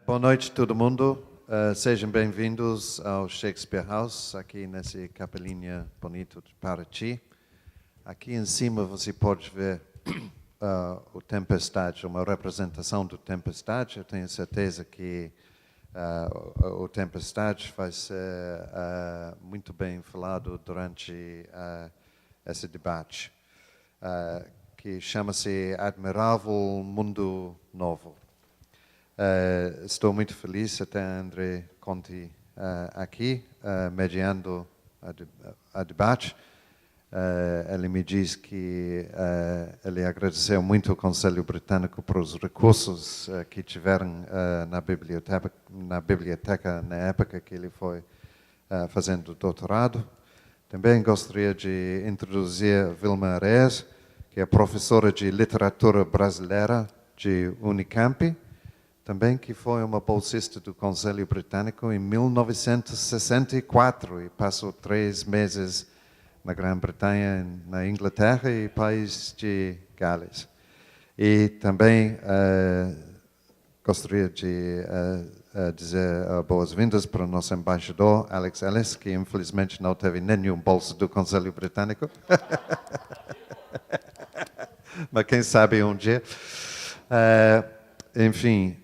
Boa noite, todo mundo. Sejam bem-vindos ao Shakespeare House, aqui nessa capelinha bonita de Paraty. Aqui em cima você pode ver o Tempestade, uma representação do Tempestade. Eu tenho certeza que o Tempestade vai ser muito bem falado durante esse debate, que chama-se Admirável Mundo Novo. Estou muito feliz até André Conti aqui, mediando a debate. Ele me diz que ele agradeceu muito ao Conselho Britânico por os recursos que tiveram na biblioteca na época que ele foi fazendo doutorado. Também gostaria de introduzir Vilma Ares, que é professora de literatura brasileira de Unicamp, também que foi uma bolsista do Conselho Britânico em 1964 e passou 3 meses na Grã-Bretanha, na Inglaterra e País de Gales. E também gostaria de dizer boas-vindas para o nosso embaixador, Alex Ellis, que infelizmente não teve nenhum bolso do Conselho Britânico. Mas quem sabe um dia. Enfim,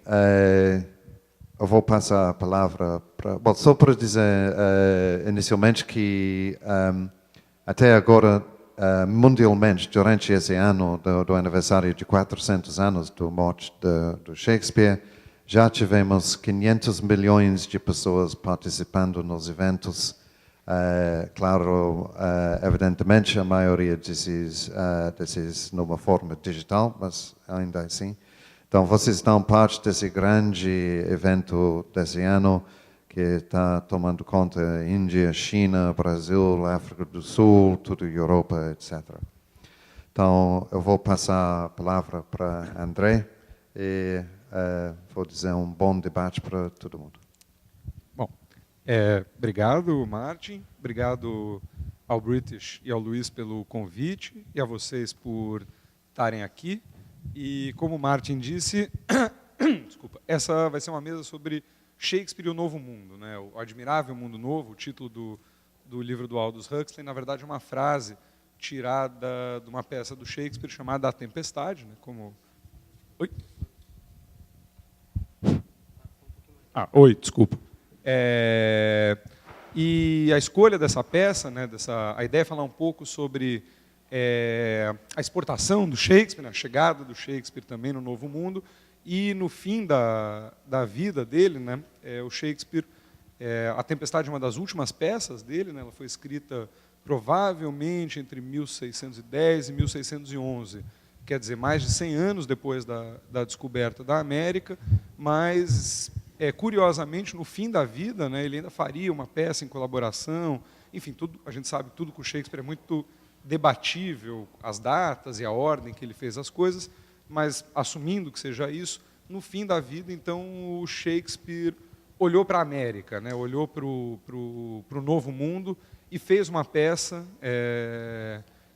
eu vou passar a palavra para... Bom, só para dizer inicialmente que até agora, mundialmente, durante esse ano do aniversário de 400 anos da morte do Shakespeare, já tivemos 500 milhões de pessoas participando nos eventos. Claro, evidentemente, a maioria desses numa forma digital, mas ainda assim. Então, vocês estão parte desse grande evento desse ano que está tomando conta Índia, China, Brasil, África do Sul, toda a Europa, etc. Então, eu vou passar a palavra para André e vou dizer um bom debate para todo mundo. Bom, obrigado, Martin. Obrigado ao British e ao Luiz pelo convite e a vocês por estarem aqui. E como o Martin disse, desculpa, essa vai ser uma mesa sobre Shakespeare e o Novo Mundo, né? O Admirável Mundo Novo, o título do livro do Aldous Huxley, na verdade é uma frase tirada de uma peça do Shakespeare chamada A Tempestade, né? Como... Oi? Oi, desculpa. E a escolha dessa peça, né, a ideia é falar um pouco sobre a exportação do Shakespeare, a chegada do Shakespeare também no Novo Mundo, e no fim da vida dele, né, o Shakespeare, A Tempestade é uma das últimas peças dele, né, ela foi escrita provavelmente entre 1610 e 1611, quer dizer, mais de 100 anos depois da descoberta da América, mas, curiosamente, no fim da vida, né, ele ainda faria uma peça em colaboração, enfim, a gente sabe que tudo com o Shakespeare é muito debatível, as datas e a ordem que ele fez as coisas, mas assumindo que seja isso, no fim da vida, então, o Shakespeare olhou para a América, né, olhou para o Novo Mundo e fez uma peça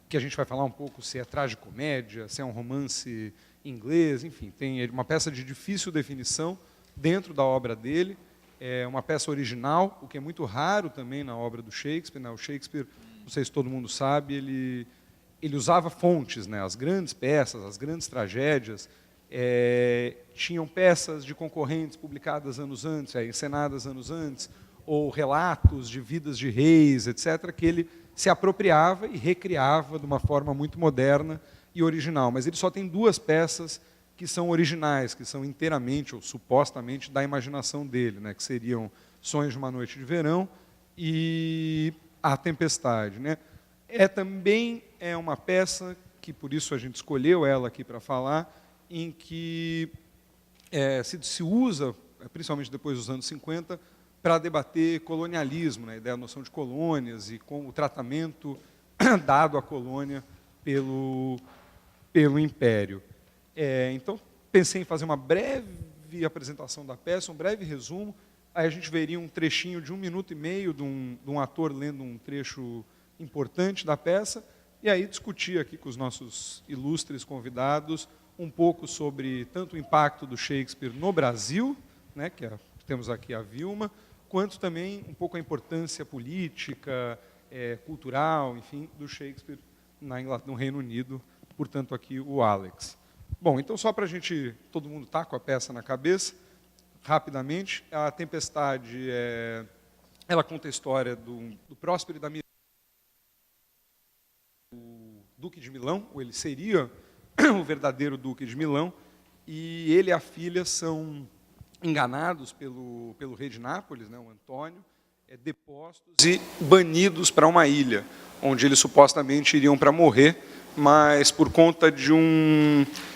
que a gente vai falar um pouco se é tragicomédia, se é um romance inglês, enfim, tem uma peça de difícil definição dentro da obra dele, é uma peça original, o que é muito raro também na obra do Shakespeare, né, o Shakespeare, não sei se todo mundo sabe, ele usava fontes, né? As grandes peças, as grandes tragédias, tinham peças de concorrentes publicadas anos antes, encenadas anos antes, ou relatos de vidas de reis, etc., que ele se apropriava e recriava de uma forma muito moderna e original. Mas ele só tem 2 peças que são originais, que são inteiramente ou supostamente da imaginação dele, né? Que seriam Sonhos de uma Noite de Verão e A Tempestade, né? Também uma peça que, por isso a gente escolheu ela aqui para falar, em que se usa, principalmente depois dos anos 50, para debater colonialismo, né, a noção de colônias e com o tratamento dado à colônia pelo Império. Então, pensei em fazer uma breve apresentação da peça, um breve resumo, aí a gente veria um trechinho de 1 minuto e meio de um ator lendo um trecho importante da peça, e aí discutir aqui com os nossos ilustres convidados um pouco sobre tanto o impacto do Shakespeare no Brasil, né, temos aqui a Vilma, quanto também um pouco a importância política, cultural, enfim, do Shakespeare no Reino Unido, portanto aqui o Alex. Bom, então só para a gente, todo mundo está com a peça na cabeça, rapidamente, a Tempestade, ela conta a história do Próspero e da Miranda, o Duque de Milão, ou ele seria o verdadeiro Duque de Milão, e ele e a filha são enganados pelo rei de Nápoles, né, o Antônio, depostos e banidos para uma ilha, onde eles supostamente iriam para morrer, mas por conta de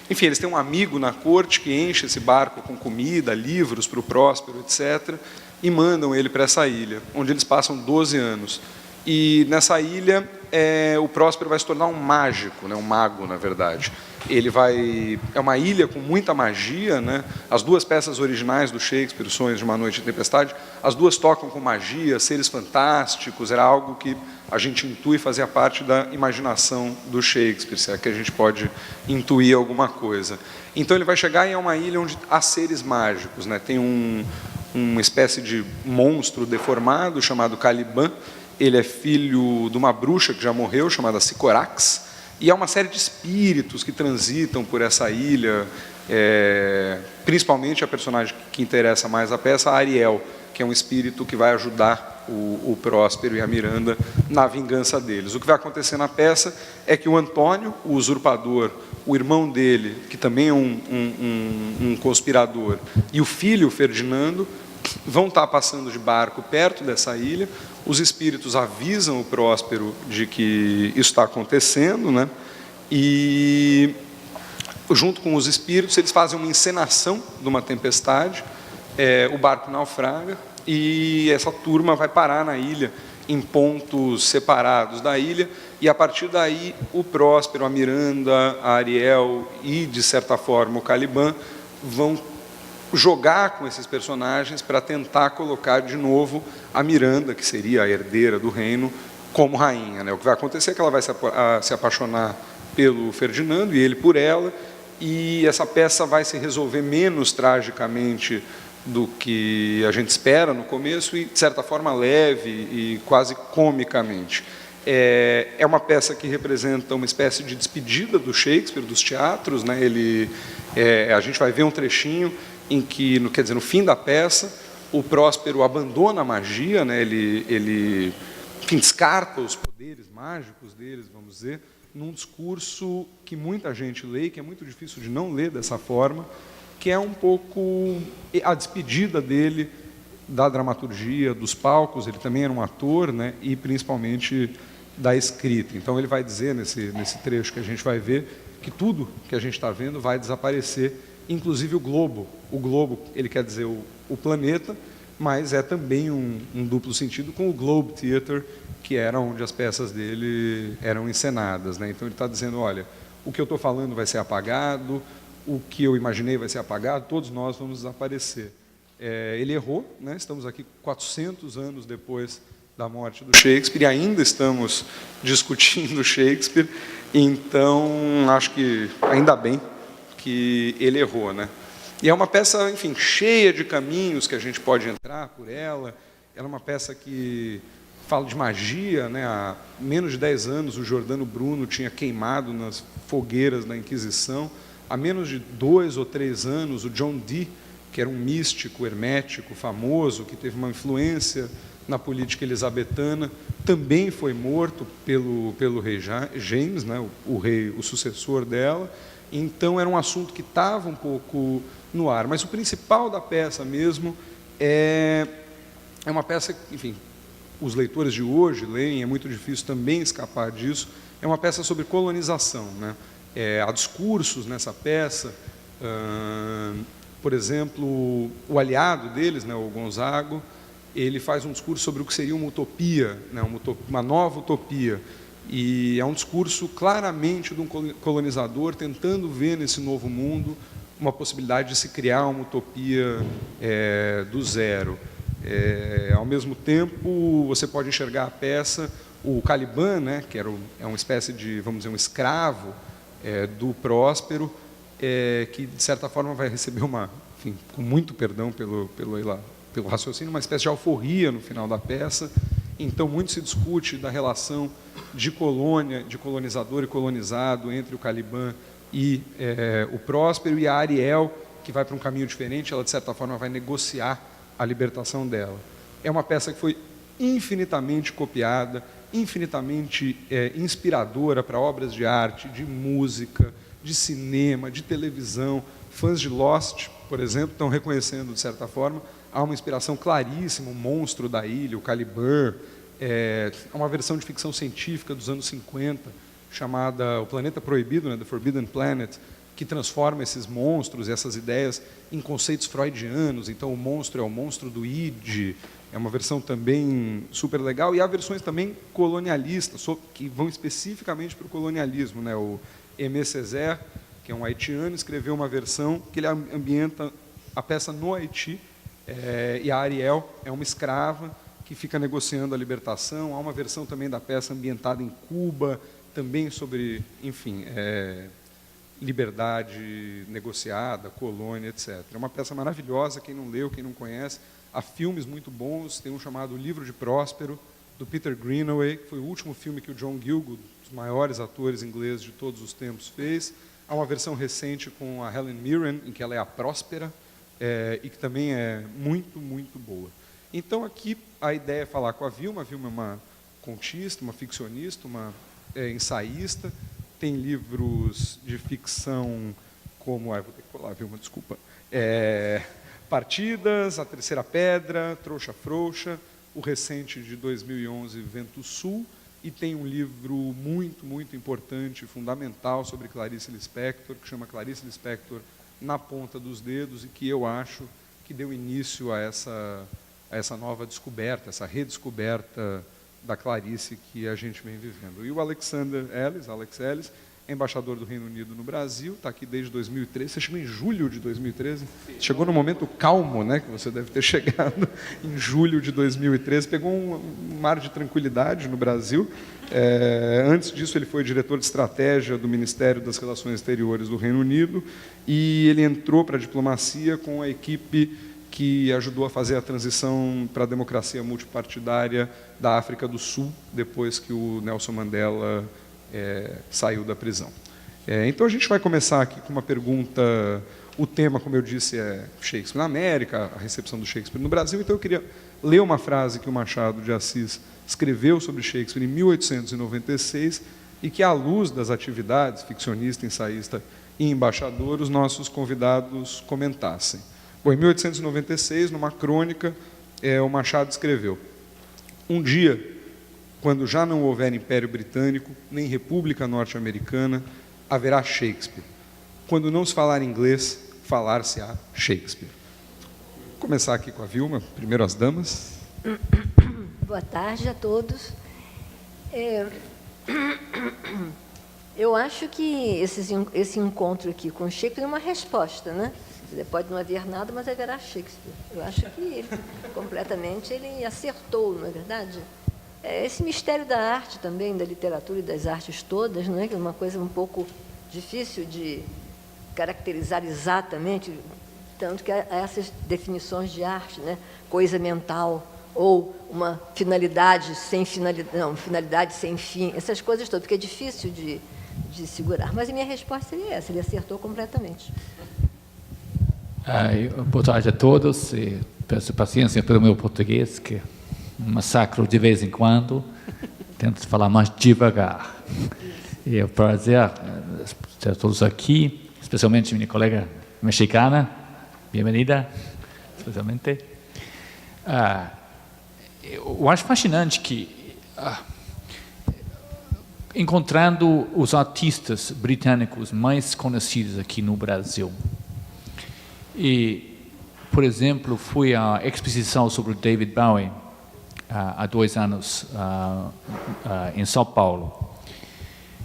enfim, eles têm um amigo na corte que enche esse barco com comida, livros para o Próspero, etc., e mandam ele para essa ilha, onde eles passam 12 anos. E nessa ilha, o Próspero vai se tornar um mágico, né, um mago, na verdade. É uma ilha com muita magia, né? As duas peças originais do Shakespeare, Sonhos de uma Noite de Tempestade, as duas tocam com magia, seres fantásticos, era algo que a gente intui fazia parte da imaginação do Shakespeare, se é que a gente pode intuir alguma coisa. Então ele vai chegar em uma ilha onde há seres mágicos, né? Tem uma espécie de monstro deformado chamado Caliban. Ele é filho de uma bruxa que já morreu, chamada Sycorax, e há uma série de espíritos que transitam por essa ilha, principalmente a personagem que interessa mais a peça, a Ariel, que é um espírito que vai ajudar o Próspero e a Miranda na vingança deles. O que vai acontecer na peça é que o Antônio, o usurpador, o irmão dele, que também é um conspirador, e o filho, o Ferdinando, vão estar passando de barco perto dessa ilha. Os espíritos avisam o Próspero de que isso está acontecendo, né? E, junto com os espíritos, eles fazem uma encenação de uma tempestade, o barco naufraga, e essa turma vai parar na ilha, em pontos separados da ilha, e, a partir daí, o Próspero, a Miranda, a Ariel e, de certa forma, o Caliban vão jogar com esses personagens para tentar colocar de novo a Miranda, que seria a herdeira do reino, como rainha, né? O que vai acontecer é que ela vai se apaixonar pelo Ferdinando e ele por ela, e essa peça vai se resolver menos tragicamente do que a gente espera no começo e, de certa forma, leve e quase comicamente. É uma peça que representa uma espécie de despedida do Shakespeare, dos teatros, né? A gente vai ver um trechinho em que, quer dizer, no fim da peça, o Próspero abandona a magia, né? Ele enfim, descarta os poderes mágicos deles, vamos dizer, num discurso que muita gente lê, que é muito difícil de não ler dessa forma, que é um pouco a despedida dele da dramaturgia, dos palcos. Ele também era um ator, né? E principalmente da escrita. Então ele vai dizer, nesse trecho que a gente vai ver, que tudo que a gente está vendo vai desaparecer, inclusive o globo. O globo, ele quer dizer o planeta, mas é também um duplo sentido com o Globe Theatre, que era onde as peças dele eram encenadas, né? Então ele está dizendo, olha, o que eu estou falando vai ser apagado, o que eu imaginei vai ser apagado, todos nós vamos desaparecer. Ele errou, né? Estamos aqui 400 anos depois da morte do Shakespeare e ainda estamos discutindo Shakespeare, então acho que ainda bem que ele errou, né? E é uma peça, enfim, cheia de caminhos que a gente pode entrar por ela. Ela é uma peça que fala de magia, né? Há menos de 10 anos o Giordano Bruno tinha queimado nas fogueiras da Inquisição. Há menos de 2 ou 3 anos o John Dee, que era um místico hermético famoso, que teve uma influência na política elisabetana, também foi morto pelo rei James, né? O sucessor dela. Então era um assunto que estava um pouco no ar, mas o principal da peça mesmo é uma peça que, enfim, os leitores de hoje leem, é muito difícil também escapar disso. É uma peça sobre colonização, né? Há discursos nessa peça, por exemplo, o aliado deles, né, o Gonzago, ele faz um discurso sobre o que seria uma utopia, né, uma nova utopia. E é um discurso claramente de um colonizador tentando ver nesse novo mundo uma possibilidade de se criar uma utopia do zero. Ao mesmo tempo, você pode enxergar a peça, o Caliban, né, que é uma espécie de, vamos dizer, um escravo do Próspero, que, de certa forma, vai receber uma enfim, com muito perdão pelo raciocínio, uma espécie de alforria no final da peça. Então, muito se discute da relação de colônia, de colonizador e colonizado entre o Caliban e o Próspero, e a Ariel, que vai para um caminho diferente. Ela, de certa forma, vai negociar a libertação dela. É uma peça que foi infinitamente copiada, infinitamente inspiradora para obras de arte, de música, de cinema, de televisão. Fãs de Lost, por exemplo, estão reconhecendo, de certa forma, há uma inspiração claríssima, o monstro da ilha, o Caliban. É uma versão de ficção científica dos anos 50, chamada O Planeta Proibido, né, The Forbidden Planet, que transforma esses monstros, essas ideias, em conceitos freudianos. Então, o monstro é o monstro do id, é uma versão também super legal. E há versões também colonialistas, que vão especificamente para o colonialismo, né? O Aimé Césaire, que é um haitiano, escreveu uma versão que ele ambienta a peça no Haiti, e a Ariel é uma escrava que fica negociando a libertação. Há uma versão também da peça ambientada em Cuba, também sobre, enfim, liberdade negociada, colônia, etc. É uma peça maravilhosa, quem não leu, quem não conhece. Há filmes muito bons, tem um chamado O Livro de Próspero, do Peter Greenaway, que foi o último filme que o John Gielgud, um dos maiores atores ingleses de todos os tempos, fez. Há uma versão recente com a Helen Mirren, em que ela é a Próspera, e que também é muito, muito boa. Então, aqui, a ideia é falar com a Vilma. A Vilma é uma contista, uma ficcionista, uma ensaísta, tem livros de ficção como... vou ter que colar, Vilma, desculpa. Partidas, A Terceira Pedra, Trouxa Frouxa, o recente de 2011, Vento Sul, e tem um livro muito, muito importante, fundamental, sobre Clarice Lispector, que chama Clarice Lispector na Ponta dos Dedos, e que eu acho que deu início a essa nova descoberta, essa redescoberta da Clarice que a gente vem vivendo. E o Alex Ellis, embaixador do Reino Unido no Brasil, está aqui desde 2013. Você chegou em julho de 2013? Chegou no momento calmo, né, que você deve ter chegado em julho de 2013. Pegou um mar de tranquilidade no Brasil. Antes disso, ele foi diretor de estratégia do Ministério das Relações Exteriores do Reino Unido, e ele entrou para a diplomacia com a equipe que ajudou a fazer a transição para a democracia multipartidária da África do Sul, depois que o Nelson Mandela saiu da prisão. Então, a gente vai começar aqui com uma pergunta. O tema, como eu disse, é Shakespeare na América, a recepção do Shakespeare no Brasil. Então, eu queria ler uma frase que o Machado de Assis escreveu sobre Shakespeare em 1896, e que, à luz das atividades ficcionista, ensaísta e embaixador, os nossos convidados comentassem. Bom, em 1896, numa crônica, o Machado escreveu: um dia, quando já não houver Império Britânico, nem República Norte-Americana, haverá Shakespeare. Quando não se falar inglês, falar-se-á Shakespeare. Vou começar aqui com a Vilma, primeiro as damas. Boa tarde a todos. Eu acho que esse encontro aqui com Shakespeare é uma resposta, né? Pode não haver nada, mas haverá Shakespeare. Eu acho que ele, completamente, ele acertou, não é verdade? Esse mistério da arte também, da literatura e das artes todas, não é? Que é uma coisa um pouco difícil de caracterizar exatamente, tanto que há essas definições de arte, né? Coisa mental, ou uma finalidade sem finalidade, não, finalidade sem fim, essas coisas todas, porque é difícil de segurar. Mas a minha resposta seria essa: ele acertou completamente. Boa tarde a todos, e peço paciência pelo meu português, que massacro de vez em quando, tento falar mais devagar. E é um prazer ter todos aqui, especialmente minha colega mexicana, bem-vinda, especialmente. Eu acho fascinante que, encontrando os artistas britânicos mais conhecidos aqui no Brasil, e, por exemplo, fui à exposição sobre David Bowie há 2 anos em São Paulo.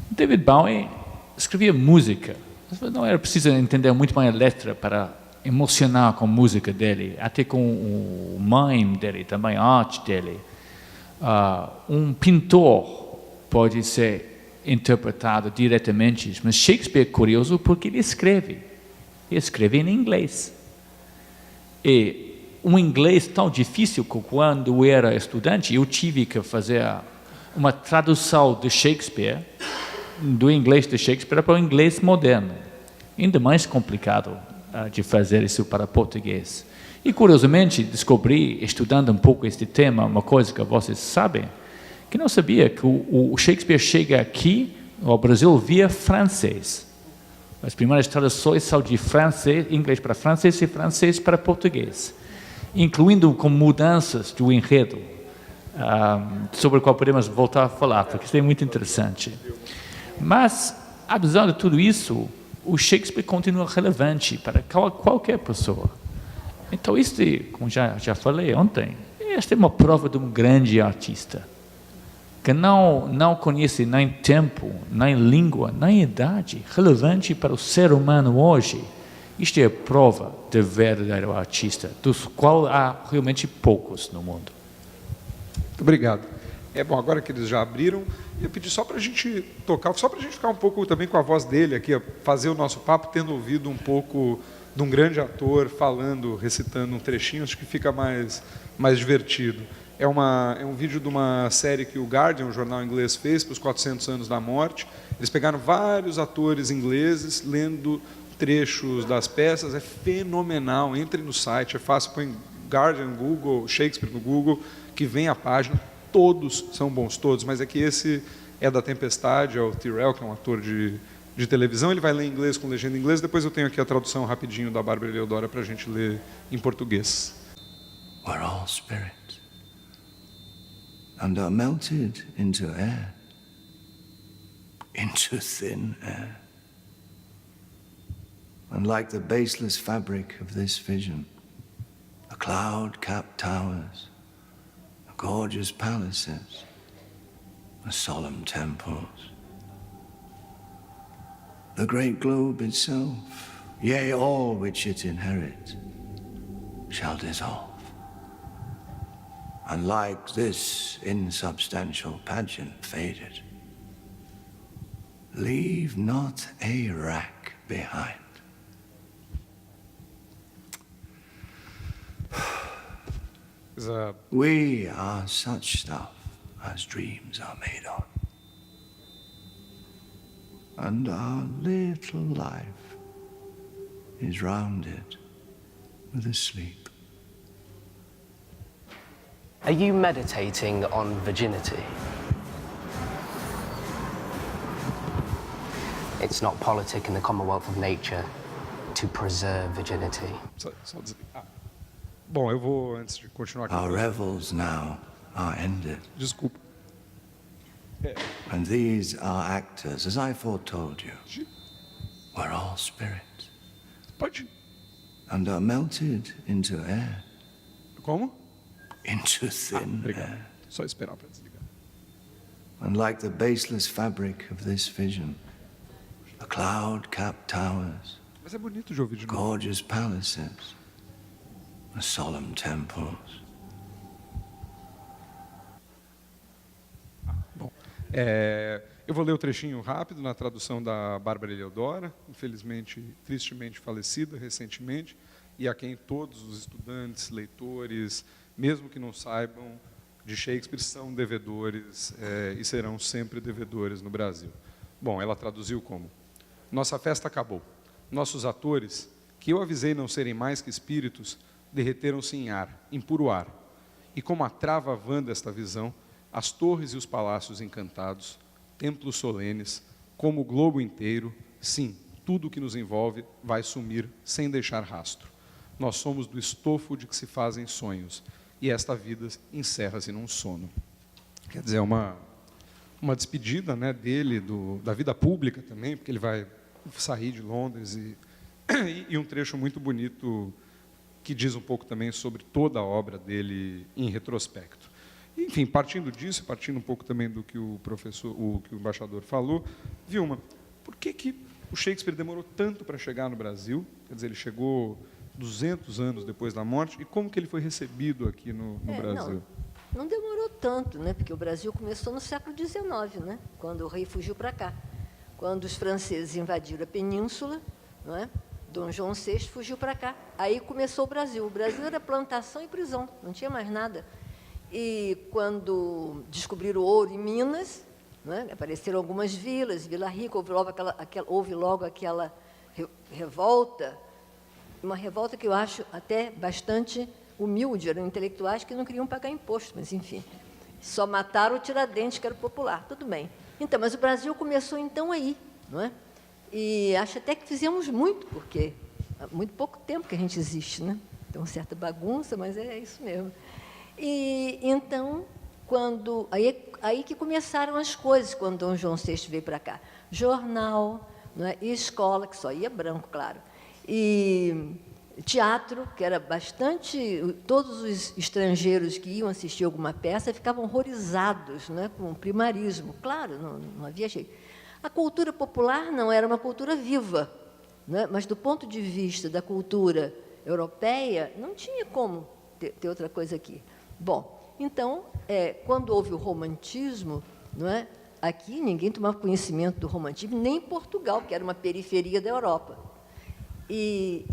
David Bowie escrevia música. Não era preciso entender muito bem a letra para emocionar com a música dele, até com o mime dele, também a arte dele. Um pintor pode ser interpretado diretamente, mas Shakespeare é curioso porque ele escreve em inglês. E um inglês tão difícil que quando eu era estudante, eu tive que fazer uma tradução de Shakespeare, do inglês de Shakespeare para o inglês moderno. Ainda mais complicado de fazer isso para português. E, curiosamente, descobri, estudando um pouco este tema, uma coisa que vocês sabem, que não sabia que o Shakespeare chega aqui, ao Brasil, via francês. As primeiras traduções são de francês, inglês para francês e francês para português, incluindo com mudanças do enredo, sobre o qual podemos voltar a falar, porque isso é muito interessante. Mas, apesar de tudo isso, o Shakespeare continua relevante para qualquer pessoa. Então, isso, como já falei ontem, esta é uma prova de um grande artista, que não conhece nem tempo, nem língua, nem idade, relevante para o ser humano hoje. Isto é a prova de verdadeiro artista, dos quais há realmente poucos no mundo. Muito obrigado. Bom, agora que eles já abriram, eu pedi só para a gente tocar, só para a gente ficar um pouco também com a voz dele aqui, fazer o nosso papo, tendo ouvido um pouco de um grande ator falando, recitando um trechinho, acho que fica mais divertido. É um vídeo de uma série que o Guardian, um jornal inglês, fez para os 400 anos da morte. Eles pegaram vários atores ingleses lendo trechos das peças, é fenomenal, entre no site, é fácil, põe Guardian, Google, Shakespeare no Google, que vem a página. Todos são bons, todos, mas é que esse é da Tempestade, é o Tyrell, que é um ator de televisão, ele vai ler em inglês com legenda em inglês, depois eu tenho aqui a tradução rapidinho da Bárbara Eleodora para a gente ler em português. We're all spirit, and are melted into air, into thin air. And like the baseless fabric of this vision, the cloud-capped towers, gorgeous palaces, the solemn temples, the great globe itself, yea, all which it inherits, shall dissolve. And like this insubstantial pageant faded, leave not a rack behind. We are such stuff as dreams are made of. And our little life is rounded with a sleep. Are you meditating on virginity? It's not politic in the Commonwealth of Nature to preserve virginity. Só desligar. Bom, eu vou, antes de continuar aqui... Our revels now are ended. Desculpa. And these are actors, as I foretold you. We're all spirit. Pode. And are melted into air. Como? Into thin Obrigado. air. Só esperar para desligar. And like the baseless fabric of this vision, the cloud-capped towers, Mas é bonito de ouvir de novo. gorgeous palaces, the solemn temples. Bom, eu vou ler o trechinho rápido na tradução da Bárbara Eleodora, infelizmente, tristemente falecida recentemente, e a quem todos os estudantes, leitores, mesmo que não saibam de Shakespeare, são devedores e serão sempre devedores no Brasil. Bom, ela traduziu como: nossa festa acabou. Nossos atores, que eu avisei não serem mais que espíritos, derreteram-se em ar, em puro ar. E como a trava vã desta visão, as torres e os palácios encantados, templos solenes, como o globo inteiro, sim, tudo o que nos envolve vai sumir sem deixar rastro. Nós somos do estofo de que se fazem sonhos, e esta vida encerra-se num sono. Quer dizer, é uma despedida, né, dele, da vida pública também, porque ele vai sair de Londres, e um trecho muito bonito que diz um pouco também sobre toda a obra dele em retrospecto. Enfim, partindo disso, partindo um pouco também do que o que o embaixador falou, Vilma, por que o Shakespeare demorou tanto para chegar no Brasil? Quer dizer, ele chegou 200 anos depois da morte, e como que ele foi recebido aqui no Brasil? Não demorou tanto, né? Porque o Brasil começou no século XIX, né? Quando o rei fugiu para cá. Quando os franceses invadiram a península, não é? Dom João VI fugiu para cá. Aí começou o Brasil. O Brasil era plantação e prisão, não tinha mais nada. E quando descobriram o ouro em Minas, né, apareceram algumas vilas, Vila Rica, houve logo aquela revolta, uma revolta que eu acho até bastante humilde, eram intelectuais que não queriam pagar imposto, mas, enfim, só mataram o Tiradentes, que era popular, tudo bem. Então, mas o Brasil começou, então, aí, não é? E acho até que fizemos muito, porque há muito pouco tempo que a gente existe, né? Então, uma certa bagunça, mas é isso mesmo. E, então, aí que começaram as coisas, quando Dom João VI veio para cá. Jornal, não é? E escola, que só ia branco, claro. E teatro, que era bastante... Todos os estrangeiros que iam assistir alguma peça ficavam horrorizados, né, com o primarismo. Claro, não havia jeito. A cultura popular não era uma cultura viva, né, mas, do ponto de vista da cultura europeia, não tinha como ter outra coisa aqui. Bom, então, quando houve o romantismo, não é, aqui ninguém tomava conhecimento do romantismo, nem Portugal, que era uma periferia da Europa.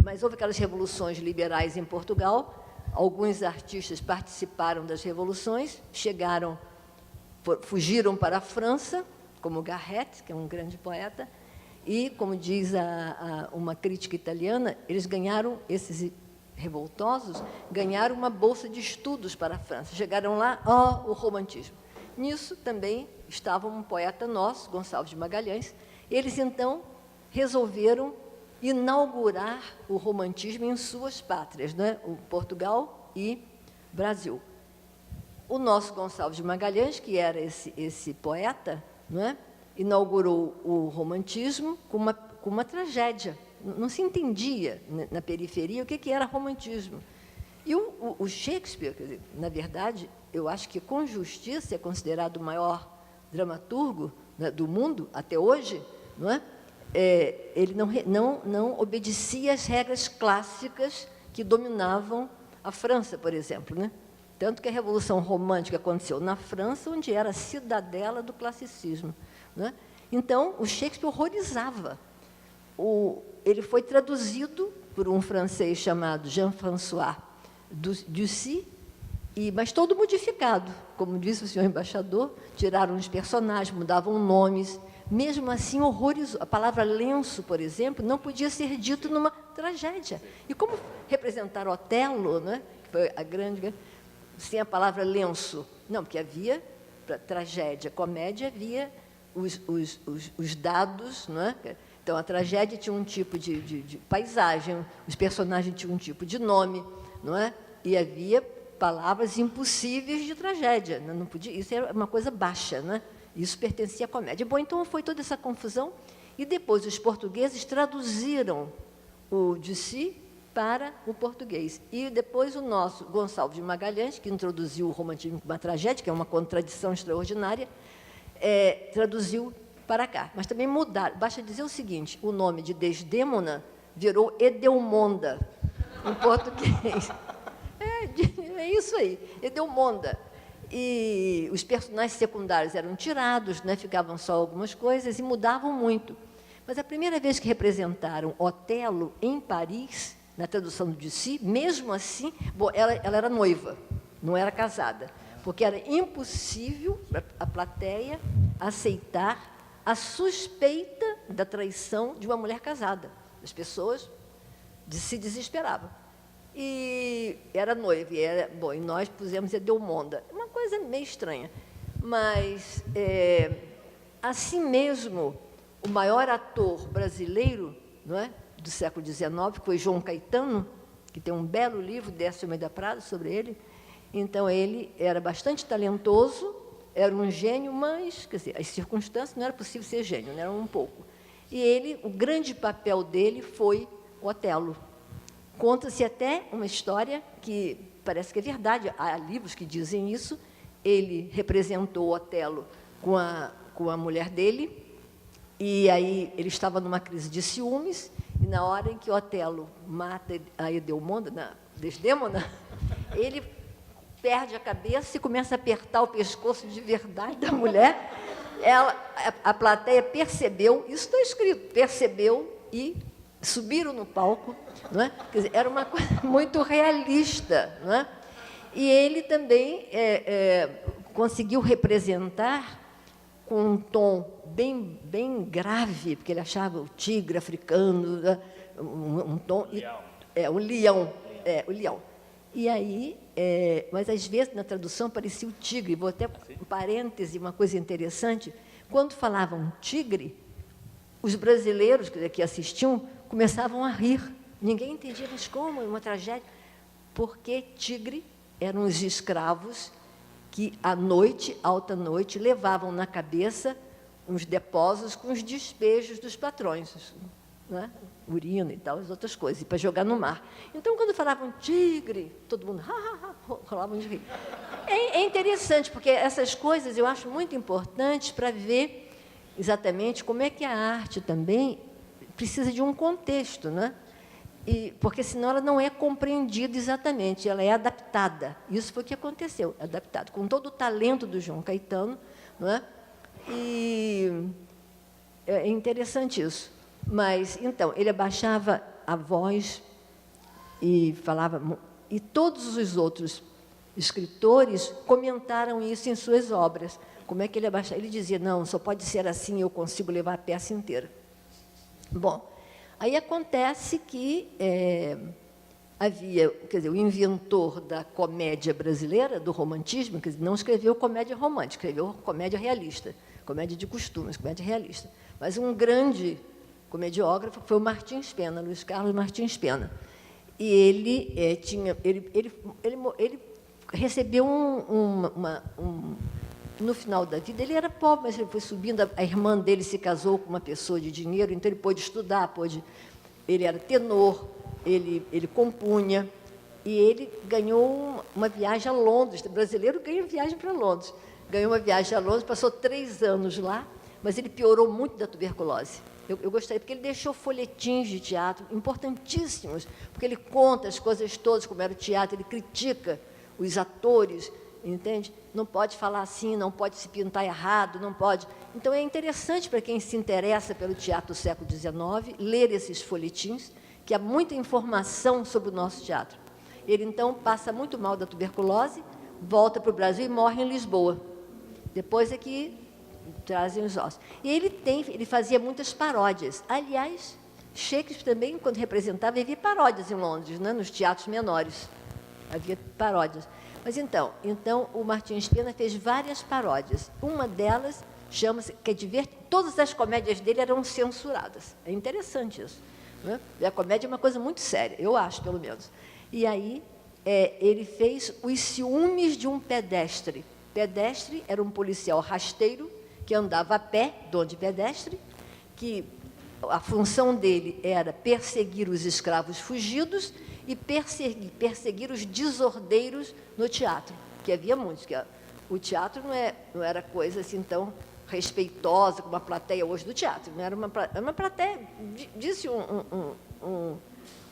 Mas houve aquelas revoluções liberais em Portugal, alguns artistas participaram das revoluções, fugiram para a França, como Garrett, que é um grande poeta, e, como diz uma crítica italiana, eles ganharam, esses revoltosos, ganharam uma bolsa de estudos para a França. Chegaram lá, o romantismo. Nisso também estava um poeta nosso, Gonçalves de Magalhães. Eles, então, resolveram inaugurar o romantismo em suas pátrias, né? O Portugal e Brasil. O nosso Gonçalves de Magalhães, que era esse poeta, não é? Inaugurou o romantismo com uma tragédia. Não se entendia na periferia o que era romantismo. E o Shakespeare, quer dizer, na verdade, eu acho que, com justiça, é considerado o maior dramaturgo, né, do mundo até hoje, não é? Ele não obedecia às regras clássicas que dominavam a França, por exemplo, né? Tanto que a Revolução Romântica aconteceu na França, onde era a cidadela do classicismo, né? Então, o Shakespeare horrorizava. Ele foi traduzido por um francês chamado Jean-François Ducy, mas todo modificado, como disse o senhor embaixador, tiraram os personagens, mudavam nomes. Mesmo assim, horrorizou. A palavra lenço, por exemplo, não podia ser dito numa tragédia. E como representar Otelo, né, que foi a grande... sem a palavra lenço? Não, porque havia, para tragédia, comédia, havia os dados, não é? Então, a tragédia tinha um tipo de paisagem, os personagens tinham um tipo de nome, não é? E havia palavras impossíveis de tragédia. Não podia, isso era uma coisa baixa, né? Isso pertencia à comédia. Bom, então foi toda essa confusão, e depois os portugueses traduziram o Ducy para o português. E depois o nosso Gonçalves de Magalhães, que introduziu o romantismo como uma tragédia, que é uma contradição extraordinária, traduziu para cá. Mas também mudaram. Basta dizer o seguinte: o nome de Desdémona virou Edelmonda, em português. É isso aí, Edelmonda. E os personagens secundários eram tirados, né, ficavam só algumas coisas, e mudavam muito. Mas a primeira vez que representaram Otelo em Paris, na tradução do Ducy, mesmo assim, bom, ela era noiva, não era casada, porque era impossível a plateia aceitar a suspeita da traição de uma mulher casada. As pessoas se desesperavam. E era noiva, e nós pusemos Edelmonda. Uma coisa meio estranha. Mas, assim mesmo, o maior ator brasileiro, não é, do século XIX, que foi João Caetano, que tem um belo livro, Décio Almeida Prado, sobre ele. Então, ele era bastante talentoso, era um gênio, mas, quer dizer, as circunstâncias não era possível ser gênio, né, era um pouco. E o grande papel dele foi Otelo. Conta-se até uma história que parece que é verdade, há livros que dizem isso. Ele representou Otelo com a mulher dele, e aí ele estava numa crise de ciúmes, e na hora em que Otelo mata a Edelmonda, Desdémona, ele perde a cabeça e começa a apertar o pescoço de verdade da mulher. A plateia percebeu, isso está escrito, percebeu e subiram no palco, não é? Quer dizer, era uma coisa muito realista, não é? E ele também conseguiu representar com um tom bem grave, porque ele achava o tigre africano, né? Um tom... o leão. O leão. E aí, mas às vezes na tradução parecia o tigre. Vou até, um parêntese, uma coisa interessante, quando falavam tigre, os brasileiros que assistiam começavam a rir. Ninguém entendia, mas como? É uma tragédia. Porque tigre eram os escravos que, à noite, alta noite, levavam na cabeça uns depósitos com os despejos dos patrões, né? Urina e tal, as outras coisas, para jogar no mar. Então, quando falavam tigre, todo mundo rolavam de rir. É interessante, porque essas coisas eu acho muito importantes para ver exatamente como é que a arte também precisa de um contexto, né? Porque senão ela não é compreendida exatamente, ela é adaptada. Isso foi o que aconteceu, adaptado, com todo o talento do João Caetano, não é? E é interessante isso. Mas, então, ele abaixava a voz e falava... E todos os outros escritores comentaram isso em suas obras. Como é que ele abaixava? Ele dizia, não, só pode ser assim, eu consigo levar a peça inteira. Bom, aí acontece que havia, quer dizer, o inventor da comédia brasileira, do romantismo, quer dizer, não escreveu comédia romântica, escreveu comédia realista, comédia de costumes, comédia realista. Mas um grande comediógrafo foi o Martins Pena, Luiz Carlos Martins Pena. E ele recebeu no final da vida, ele era pobre, mas ele foi subindo, a irmã dele se casou com uma pessoa de dinheiro, então ele pôde estudar, ele era tenor, ele compunha, e ele ganhou uma viagem a Londres. O brasileiro ganha viagem para Londres. Ganhou uma viagem a Londres, passou 3 anos lá, mas ele piorou muito da tuberculose. Eu gostaria, porque ele deixou folhetins de teatro importantíssimos, porque ele conta as coisas todas, como era o teatro, ele critica os atores, entende? Não pode falar assim, não pode se pintar errado, não pode. Então, é interessante para quem se interessa pelo teatro do século XIX, ler esses folhetins, que há muita informação sobre o nosso teatro. Ele, então, passa muito mal da tuberculose, volta para o Brasil e morre em Lisboa. Depois é que trazem os ossos. E ele fazia muitas paródias. Aliás, Shakespeare também, quando representava, havia paródias em Londres, né, nos teatros menores. Havia paródias. Mas, então o Martins Pena fez várias paródias. Uma delas chama-se... Todas as comédias dele eram censuradas. É interessante isso, né? E a comédia é uma coisa muito séria, eu acho, pelo menos. E aí, ele fez Os Ciúmes de um Pedestre. Pedestre era um policial rasteiro que andava a pé, dono de pedestre, que a função dele era perseguir os escravos fugidos e perseguir os desordeiros no teatro, que havia muitos. Que o teatro não era coisa assim tão respeitosa como a plateia hoje do teatro. Não era uma plateia, disse um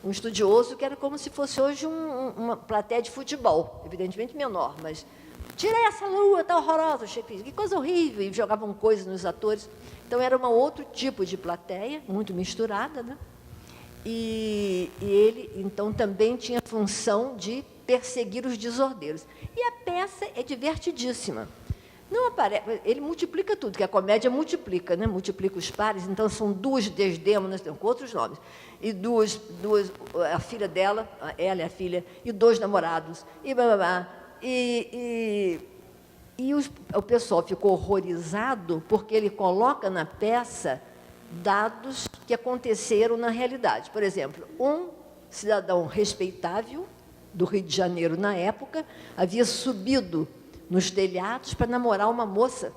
estudioso, que era como se fosse hoje uma plateia de futebol, evidentemente menor, mas... Tirei essa lua, está horrorosa, Shakespeare, que coisa horrível, e jogavam coisas nos atores. Então, era um outro tipo de plateia, muito misturada, né? E ele, então, também tinha a função de perseguir os desordeiros. E a peça é divertidíssima. Não aparece, ele multiplica tudo, que a comédia multiplica, né? Multiplica os pares, então são 2 Desdémonas, com outros nomes, e duas a filha dela, ela e a filha, e 2 namorados, e blá, blá, blá. E o pessoal ficou horrorizado porque ele coloca na peça dados que aconteceram na realidade. Por exemplo, um cidadão respeitável do Rio de Janeiro, na época, havia subido nos telhados para namorar uma moça.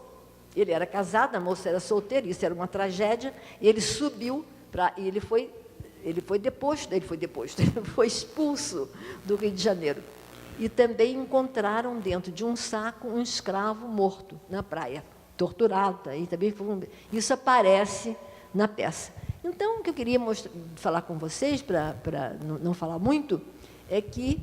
Ele era casado, a moça era solteira, isso era uma tragédia, e ele subiu, e ele foi expulso do Rio de Janeiro. E também encontraram dentro de um saco um escravo morto na praia, torturado. E também isso aparece na peça. Então, o que eu queria falar com vocês, para não falar muito, é que,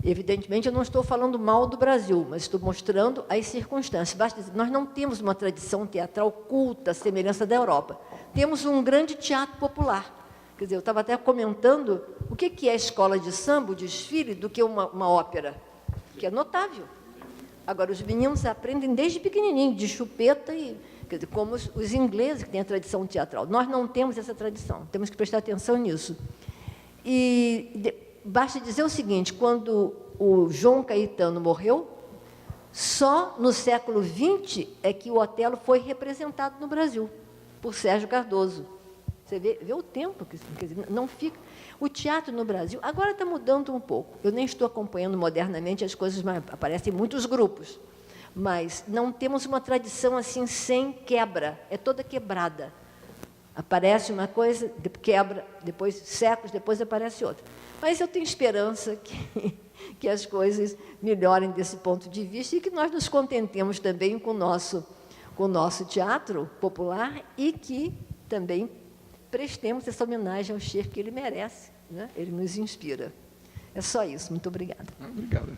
evidentemente, eu não estou falando mal do Brasil, mas estou mostrando as circunstâncias. Basta dizer, nós não temos uma tradição teatral culta, à semelhança da Europa. Temos um grande teatro popular, Quer dizer, eu estava até comentando o que é a escola de samba, o desfile, do que uma ópera, que é notável. Agora, os meninos aprendem desde pequenininho, de chupeta, quer dizer, como os ingleses, que têm a tradição teatral. Nós não temos essa tradição, temos que prestar atenção nisso. Basta dizer o seguinte, quando o João Caetano morreu, só no século XX é que o Otelo foi representado no Brasil, por Sérgio Cardoso. Você vê o tempo, quer dizer, não fica... O teatro no Brasil agora está mudando um pouco. Eu nem estou acompanhando modernamente as coisas, mas aparecem muitos grupos. Mas não temos uma tradição assim sem quebra, é toda quebrada. Aparece uma coisa, quebra, depois, séculos depois, aparece outra. Mas eu tenho esperança que as coisas melhorem desse ponto de vista e que nós nos contentemos também com o nosso teatro popular e que também prestemos essa homenagem ao chefe que ele merece, né? Ele nos inspira. É só isso. Muito obrigada. Obrigado.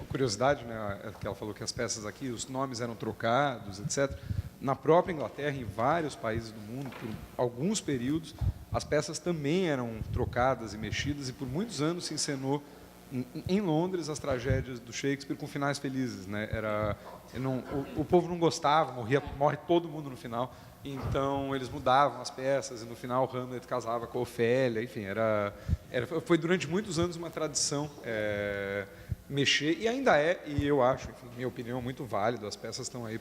Curiosidade, né, que ela falou que as peças aqui, os nomes eram trocados, etc. Na própria Inglaterra, em vários países do mundo, por alguns períodos, as peças também eram trocadas e mexidas, e por muitos anos se encenou em Londres as tragédias do Shakespeare com finais felizes, né? O povo não gostava, morre todo mundo no final, então eles mudavam as peças e no final Hamlet casava com a Ofélia, enfim, foi durante muitos anos uma tradição mexer, e ainda e eu acho, enfim, minha opinião, muito válido. As peças estão aí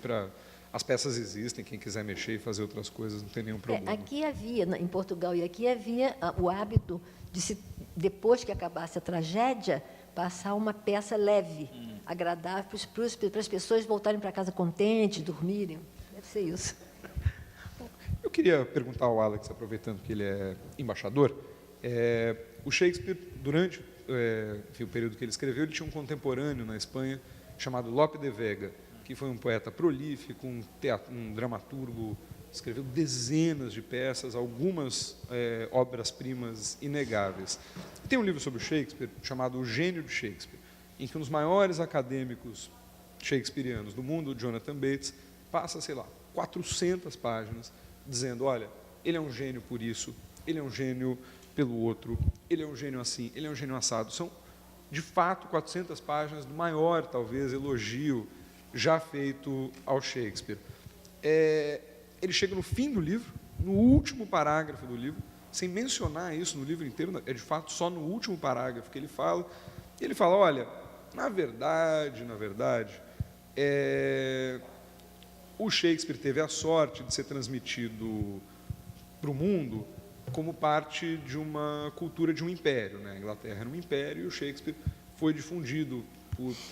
as peças existem, quem quiser mexer e fazer outras coisas não tem nenhum problema. Aqui havia, em Portugal, e aqui havia o hábito de, depois que acabasse a tragédia, passar uma peça leve, agradável, para as pessoas voltarem para casa contentes, dormirem. Deve ser isso. Eu queria perguntar ao Alex, aproveitando que ele é embaixador, o Shakespeare, durante o período que ele escreveu, ele tinha um contemporâneo na Espanha chamado Lope de Vega, que foi um poeta prolífico, um dramaturgo, escreveu dezenas de peças, algumas obras-primas inegáveis. Tem um livro sobre o Shakespeare chamado O Gênio de Shakespeare, em que um dos maiores acadêmicos shakespearianos do mundo, Jonathan Bates, passa, 400 páginas dizendo, olha, ele é um gênio por isso, ele é um gênio pelo outro, ele é um gênio assim, ele é um gênio assado. São, de fato, 400 páginas do maior, talvez, elogio já feito ao Shakespeare. Ele chega no fim do livro, no último parágrafo do livro, sem mencionar isso no livro inteiro, é de fato só no último parágrafo que ele fala, olha, na verdade, o Shakespeare teve a sorte de ser transmitido para o mundo como parte de uma cultura de um império, né? A Inglaterra era um império e o Shakespeare foi difundido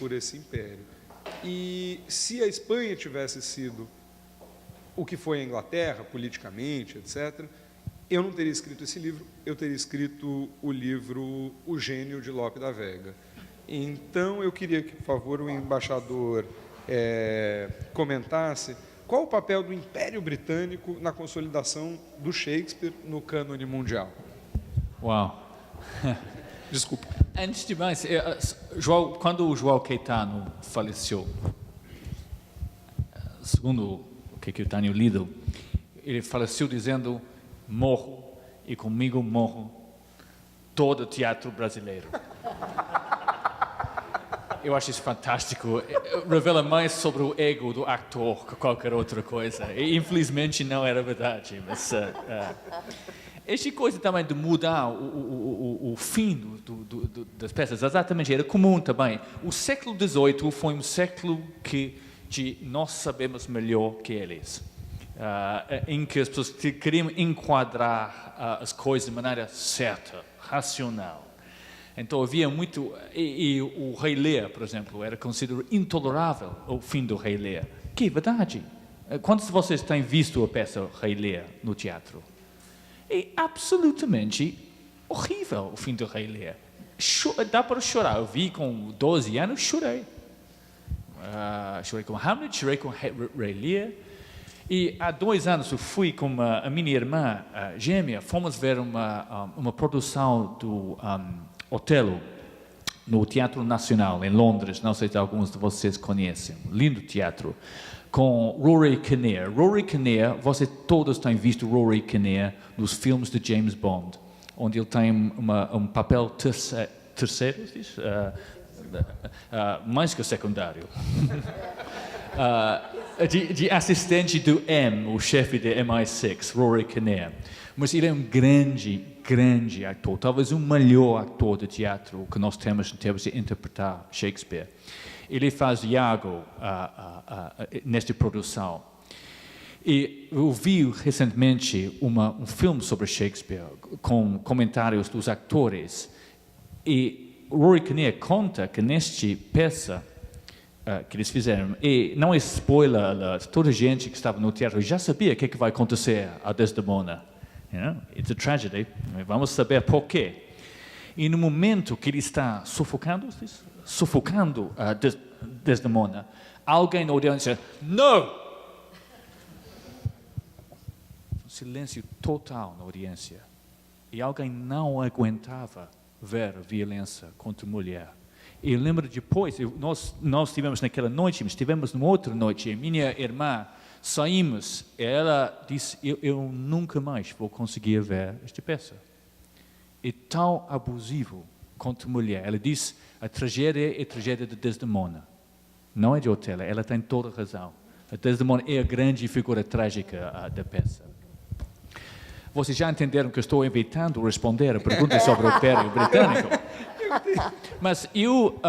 por esse império. E se a Espanha tivesse sido o que foi a Inglaterra, politicamente, etc., eu não teria escrito esse livro, eu teria escrito o livro O Gênio de Lope da Vega. Então, eu queria que, por favor, o embaixador comentasse qual o papel do Império Britânico na consolidação do Shakespeare no cânone mundial. Uau! Desculpa. Antes de mais, quando o João Caetano faleceu, segundo o que eu tenho lido, ele faleceu dizendo, morro, e comigo morro todo o teatro brasileiro. Eu acho isso fantástico. Revela mais sobre o ego do ator que qualquer outra coisa. E, infelizmente, não era verdade. Mas esta coisa também de mudar o fim das peças, exatamente, era comum também. O século XVIII foi um século que nós sabemos melhor que eles. Em que as pessoas queriam enquadrar as coisas de maneira certa, racional. Então havia muito, e o Rei Lear, por exemplo, era considerado intolerável o fim do Rei Lear, que é verdade. Quantos de vocês têm visto a peça Rei Lear no teatro? É absolutamente horrível o fim do Rei Lear. Dá para chorar, eu vi com 12 anos, chorei. Chorei com Hamlet, chorei com Rei Lear. E há 2 anos eu fui com a minha irmã gêmea, fomos ver uma produção do Otelo, no Teatro Nacional, em Londres. Não sei se alguns de vocês conhecem. Lindo teatro. Com Rory Kinnear. Rory Kinnear, vocês todos têm visto Rory Kinnear nos filmes de James Bond, onde ele tem um papel terceiro, diz? Mais que secundário. De assistente do M, o chefe da MI6, Rory Kinnear. Mas ele é um grande ator, talvez o melhor ator de teatro que nós temos em termos de interpretar Shakespeare. Ele faz Iago nesta produção. E eu vi recentemente um filme sobre Shakespeare, com comentários dos atores. E Rory Kinnear conta que nesta peça que eles fizeram, e não é spoiler, toda a gente que estava no teatro já sabia o que vai acontecer a Desdemona. It's a tragedy, vamos saber porquê. E no momento que ele está sufocando a Desdemona, alguém na audiência, não! Silêncio total na audiência. E alguém não aguentava ver a violência contra a mulher. E eu lembro depois, nós estivemos naquela noite, mas estivemos numa outra noite, e a minha irmã saímos, e ela disse, eu nunca mais vou conseguir ver esta peça. É tão abusivo contra a mulher. Ela disse, a tragédia é a tragédia de Desdemona. Não é de Otelo, ela tem toda a razão. A Desdemona é a grande figura trágica da peça. Vocês já entenderam que eu estou evitando responder a perguntas sobre o Império Britânico. Mas eu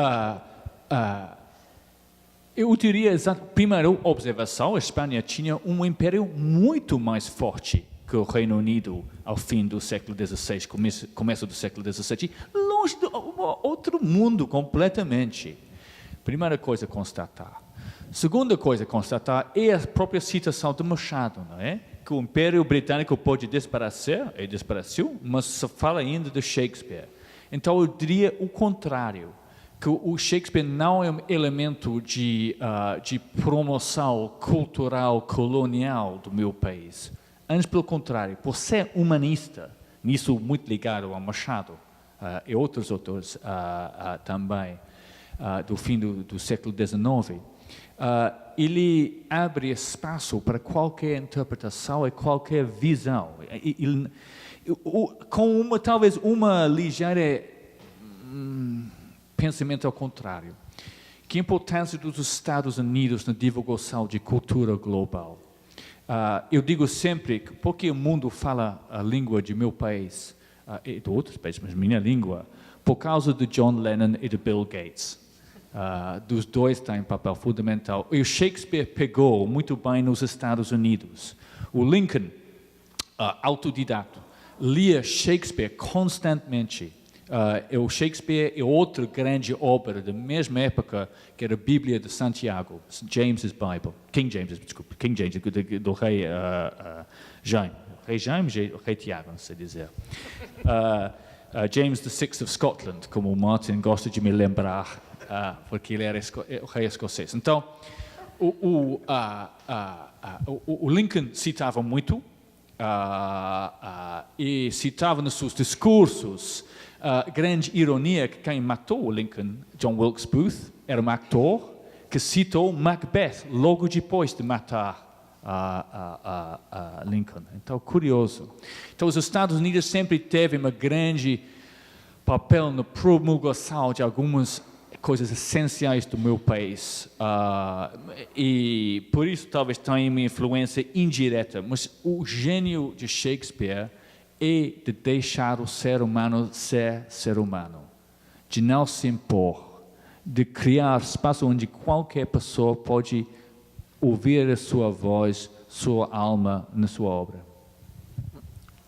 diria, primeiro, observação, a Espanha tinha um império muito mais forte que o Reino Unido ao fim do século XVI, começo do século XVII, longe de outro mundo completamente. Primeira coisa a constatar. Segunda coisa a constatar é a própria citação de Machado, não é? Que o Império Britânico pode desaparecer, e desapareceu, mas se fala ainda de Shakespeare. Então eu diria o contrário, que o Shakespeare não é um elemento de promoção cultural colonial do meu país. Antes, pelo contrário, por ser humanista, nisso muito ligado ao Machado e outros autores também, do fim do século XIX, ele abre espaço para qualquer interpretação e qualquer visão. Com talvez uma ligeira pensamento ao contrário. Que importância dos Estados Unidos na divulgação de cultura global? Eu digo sempre que porque o mundo fala a língua de meu país e de outros países, mas minha língua, por causa de John Lennon e de Bill Gates. Dos dois têm papel fundamental. E o Shakespeare pegou muito bem nos Estados Unidos. O Lincoln, autodidata, lia Shakespeare constantemente. O Shakespeare é outra grande obra da mesma época que era a Bíblia de Santiago, James's Bible, King James do rei Jaime. Rei Jaime, rei Tiago, não sei dizer. James VI of Scotland, como o Martin gosta de me lembrar, porque ele era o rei escocês. Então, o Lincoln citava muito, e citava nos seus discursos grande ironia que quem matou o Lincoln, John Wilkes Booth, era um ator que citou Macbeth logo depois de matar Lincoln. Então, curioso. Então, os Estados Unidos sempre teve um grande papel na promulgação de algumas coisas essenciais do meu país. E por isso talvez tenha uma influência indireta, mas o gênio de Shakespeare é de deixar o ser humano ser ser humano, de não se impor, de criar espaço onde qualquer pessoa pode ouvir a sua voz, sua alma na sua obra.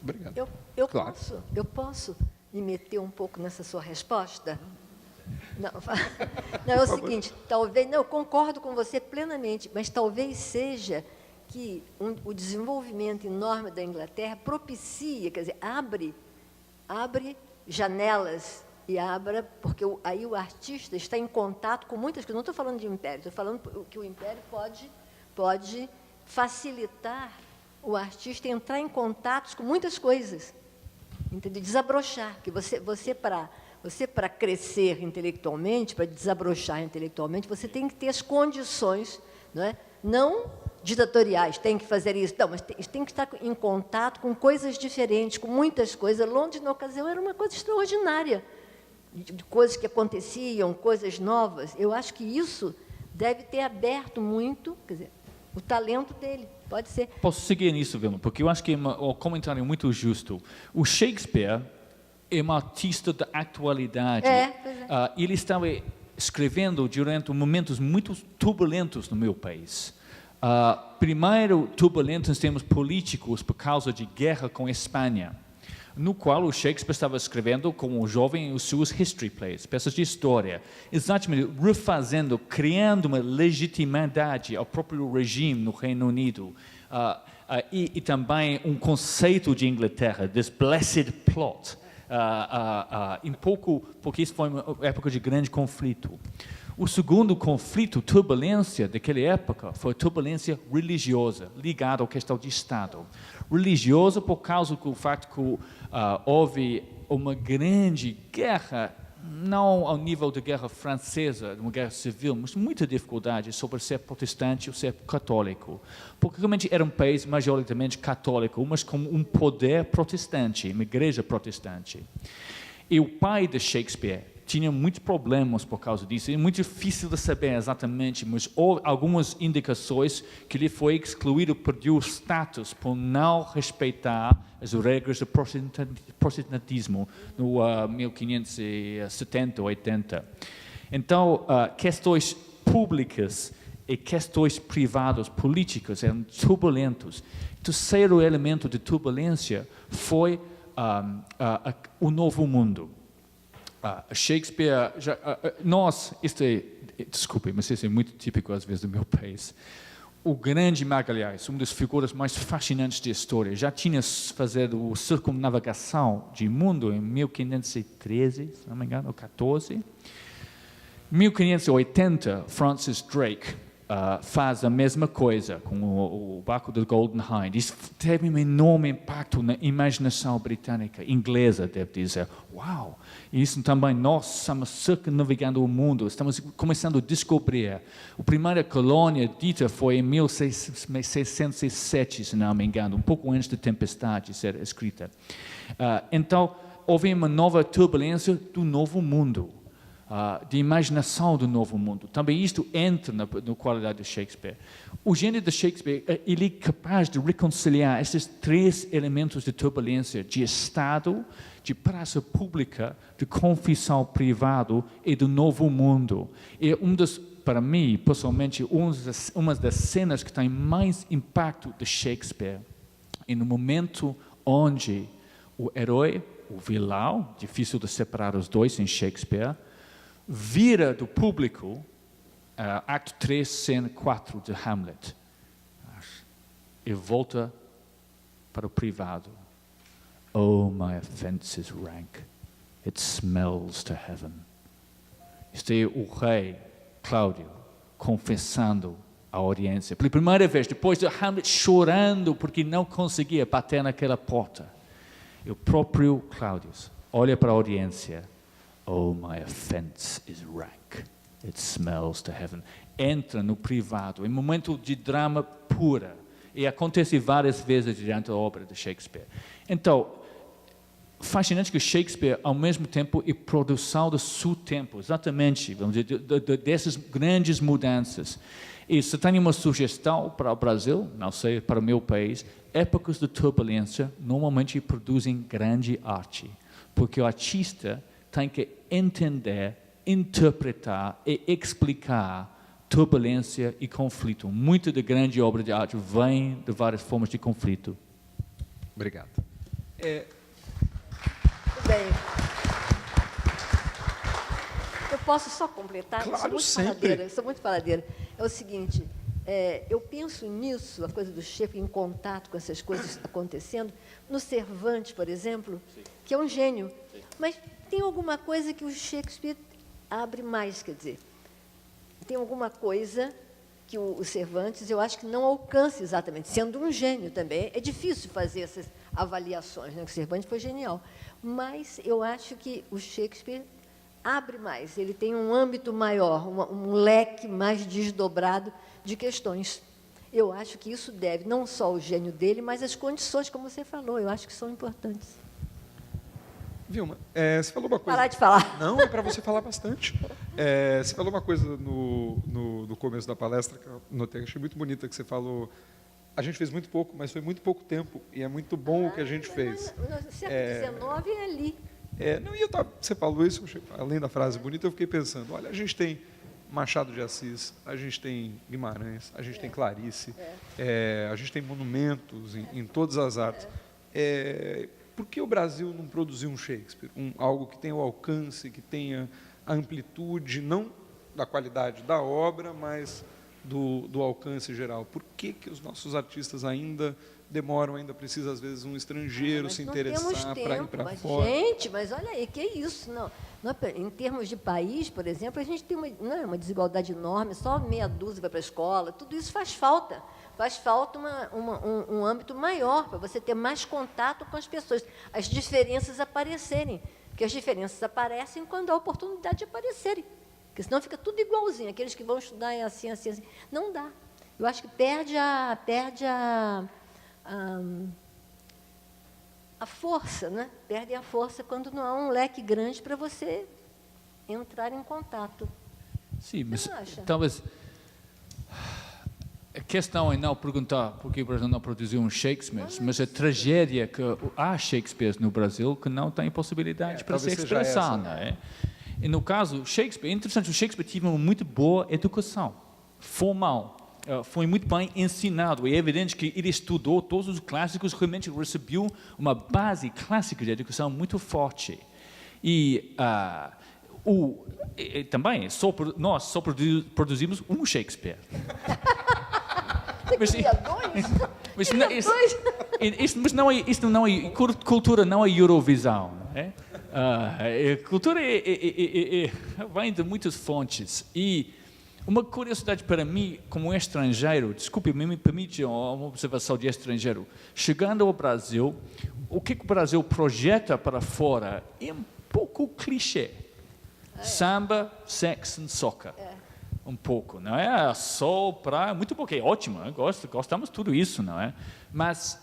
Obrigado. Claro. Eu posso me meter um pouco nessa sua resposta? Não, é o seguinte, talvez, eu concordo com você plenamente, mas talvez seja que o desenvolvimento enorme da Inglaterra propicia, quer dizer, abre janelas e porque aí o artista está em contato com muitas coisas. Não estou falando de império, estou falando que o império pode facilitar o artista entrar em contatos com muitas coisas, entendeu? Desabrochar, que você para Você, para crescer intelectualmente, para desabrochar intelectualmente, você tem que ter as condições, não ditatoriais, tem que fazer isso. Não, mas tem que estar em contato com coisas diferentes, com muitas coisas. Londres, na ocasião, era uma coisa extraordinária, de coisas que aconteciam, coisas novas. Eu acho que isso deve ter aberto muito, quer dizer, o talento dele, pode ser. Posso seguir nisso, Vilma, porque eu acho que é um comentário muito justo. O Shakespeare é um artista da atualidade. Ele estava escrevendo durante momentos muito turbulentos no meu país. Primeiro, turbulentos em termos políticos por causa de guerra com a Espanha, no qual o Shakespeare estava escrevendo como jovem os seus history plays, peças de história, exatamente refazendo, criando uma legitimidade ao próprio regime no Reino Unido, e também um conceito de Inglaterra, this blessed plot, porque isso foi uma época de grande conflito. O segundo conflito, turbulência daquela época, foi turbulência religiosa, ligada à questão de Estado. Religiosa por causa do fato que houve uma grande guerra, não ao nível da guerra francesa, uma guerra civil, mas muita dificuldade sobre ser protestante ou ser católico. Porque realmente era um país majoritariamente católico, mas com um poder protestante, uma igreja protestante. E o pai de Shakespeare tinha muitos problemas por causa disso. É muito difícil de saber exatamente, mas houve algumas indicações que ele foi excluído, perdeu o status por não respeitar as regras do protestantismo no 1570 ou 80. Então, questões públicas e questões privadas, políticas, eram turbulentos. O terceiro elemento de turbulência foi o novo mundo. Shakespeare, desculpe, mas isso é muito típico às vezes do meu país. O grande Magalhães, uma das figuras mais fascinantes da história, já tinha feito a circunnavegação de mundo em 1513, se não me engano, ou 14. Em 1580, Francis Drake faz a mesma coisa com o barco do Golden Hind. Isso teve um enorme impacto na imaginação britânica, inglesa, devo dizer. Uau! E isso também, nós estamos circunnavegando o mundo, estamos começando a descobrir. A primeira colônia dita foi em 1607, se não me engano, um pouco antes da Tempestade ser escrita. Então, houve uma nova turbulência do novo mundo. De imaginação do novo mundo. Também isto entra na qualidade de Shakespeare. O gênio de Shakespeare, ele é capaz de reconciliar esses três elementos de turbulência, de Estado, de praça pública, de confissão privada e do novo mundo. E para mim, pessoalmente, uma das cenas que tem mais impacto de Shakespeare é no momento onde o herói, o vilão, difícil de separar os dois em Shakespeare, vira do público, acto 3, cena 4 de Hamlet, e volta para o privado. Oh, my offense is rank. It smells to heaven. Isto é o rei Cláudio confessando à audiência. Pela primeira vez, depois de Hamlet chorando porque não conseguia bater naquela porta. E o próprio Cláudio olha para a audiência. Oh, my offense is rank. It smells to heaven. Entra no privado, em momento de drama pura. E acontece várias vezes durante a obra de Shakespeare. Então, fascinante que Shakespeare, ao mesmo tempo, é produção do seu tempo, exatamente, vamos dizer, dessas grandes mudanças. E se tem uma sugestão para o Brasil, não sei, para o meu país, épocas de turbulência normalmente produzem grande arte, porque o artista tem que entender, interpretar e explicar turbulência e conflito. Muita da grande obra de arte vem de várias formas de conflito. Obrigado. Bem, eu posso só completar? Claro, Sou muito faladeira. É o seguinte, eu penso nisso, a coisa do Shakespeare, em contato com essas coisas acontecendo, no Cervantes, por exemplo, que é um gênio. Mas tem alguma coisa que o Shakespeare abre mais, quer dizer, tem alguma coisa que o Cervantes, eu acho que não alcança exatamente, sendo um gênio também. É difícil fazer essas avaliações, né? O Cervantes foi genial. Mas eu acho que o Shakespeare abre mais, ele tem um âmbito maior, um leque mais desdobrado de questões. Eu acho que isso deve, não só o gênio dele, mas as condições, como você falou, eu acho que são importantes. Vilma, você falou uma coisa... Parar de falar. Não, é para você falar bastante. Você falou uma coisa no começo da palestra, que eu notei, achei muito bonita, que você falou... A gente fez muito pouco, mas foi muito pouco tempo, e é muito bom o que a gente fez. No século XIX é ali. Você falou isso, além da frase bonita, eu fiquei pensando, olha, a gente tem Machado de Assis, a gente tem Guimarães, a gente tem Clarice, a gente tem monumentos em todas as artes. Por que o Brasil não produziu um Shakespeare? Algo que tenha o alcance, que tenha a amplitude, não da qualidade da obra, mas do alcance geral. Por que os nossos artistas ainda demoram, ainda precisa, às vezes, um estrangeiro se interessar para ir para fora? Gente, mas olha aí, que isso? Não, em termos de país, por exemplo, a gente tem uma desigualdade enorme, só meia dúzia vai para a escola, tudo isso faz falta. Faz falta um âmbito maior, para você ter mais contato com as pessoas, as diferenças aparecerem, porque as diferenças aparecem quando há oportunidade de aparecerem, porque senão fica tudo igualzinho, aqueles que vão estudar é assim, assim, assim. Não dá. Eu acho que perde a força, né? Perde a força quando não há um leque grande para você entrar em contato. Sim, mas talvez a questão é não perguntar por que o Brasil não produziu um Shakespeare, mas a tragédia é que há Shakespeare no Brasil que não têm possibilidade para se expressar, não é? E no caso Shakespeare, é interessante, o Shakespeare teve uma muito boa educação formal. Foi muito bem ensinado. É evidente que ele estudou todos os clássicos, realmente recebeu uma base clássica de educação muito forte. E também, nós só produzimos um Shakespeare. Mas isto não é cultura, não é Eurovisão. Não é? Cultura vem de muitas fontes. E uma curiosidade para mim, como estrangeiro, desculpe, me permite uma observação de estrangeiro. Chegando ao Brasil, o que o Brasil projeta para fora é um pouco clichê. Samba, sexo e soccer. Um pouco, não é? Sol, praia, muito bom, é ótimo, gostamos de tudo isso, não é? Mas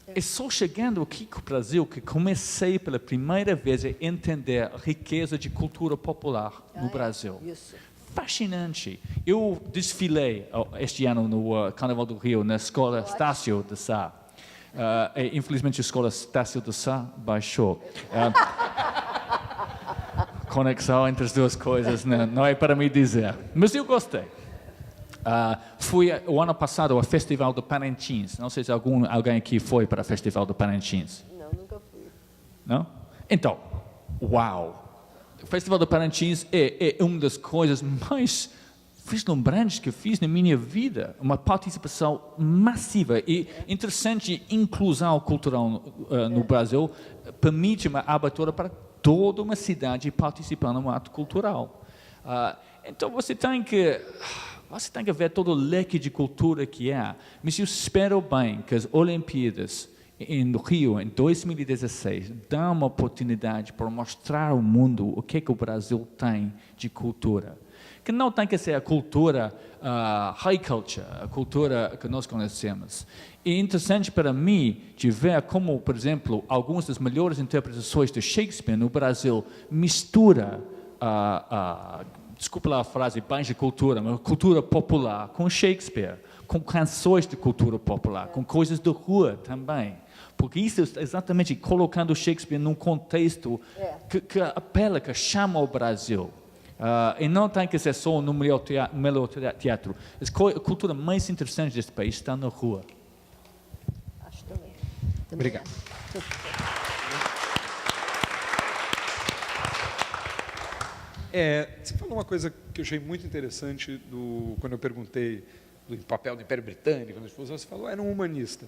é só chegando aqui com o Brasil que comecei pela primeira vez a entender a riqueza de cultura popular no Brasil. Isso. Fascinante. Eu desfilei este ano no Carnaval do Rio na escola Estácio de Sá. Infelizmente a escola Estácio de Sá baixou. Conexão entre as duas coisas não é para me dizer. Mas eu gostei. Fui o ano passado ao Festival do Parintins. Não sei se alguém aqui foi para o Festival do Parintins. Não, nunca fui. Não? Então, uau! O Festival do Parintins é uma das coisas mais vislumbrantes que eu fiz na minha vida. Uma participação massiva e interessante inclusão cultural no Brasil permite uma abertura para toda uma cidade participar no ato cultural. Então você tem que ver todo o leque de cultura que há. Mas eu espero bem que as Olimpíadas no Rio, em 2016, dão uma oportunidade para mostrar ao mundo o que o Brasil tem de cultura. Que não tem que ser a cultura high culture, a cultura que nós conhecemos. É interessante para mim de ver como, por exemplo, algumas das melhores interpretações de Shakespeare no Brasil mistura desculpa lá a frase, baixa cultura, mas cultura popular com Shakespeare, com canções de cultura popular, com coisas da rua também. Porque isso é exatamente colocando Shakespeare num contexto que apela, que chama o Brasil. E não tem que ser só no melhor teatro. A cultura mais interessante deste país está na rua. Acho também. Obrigado. Você falou uma coisa que eu achei muito interessante quando eu perguntei do papel do Império Britânico, você falou era um humanista.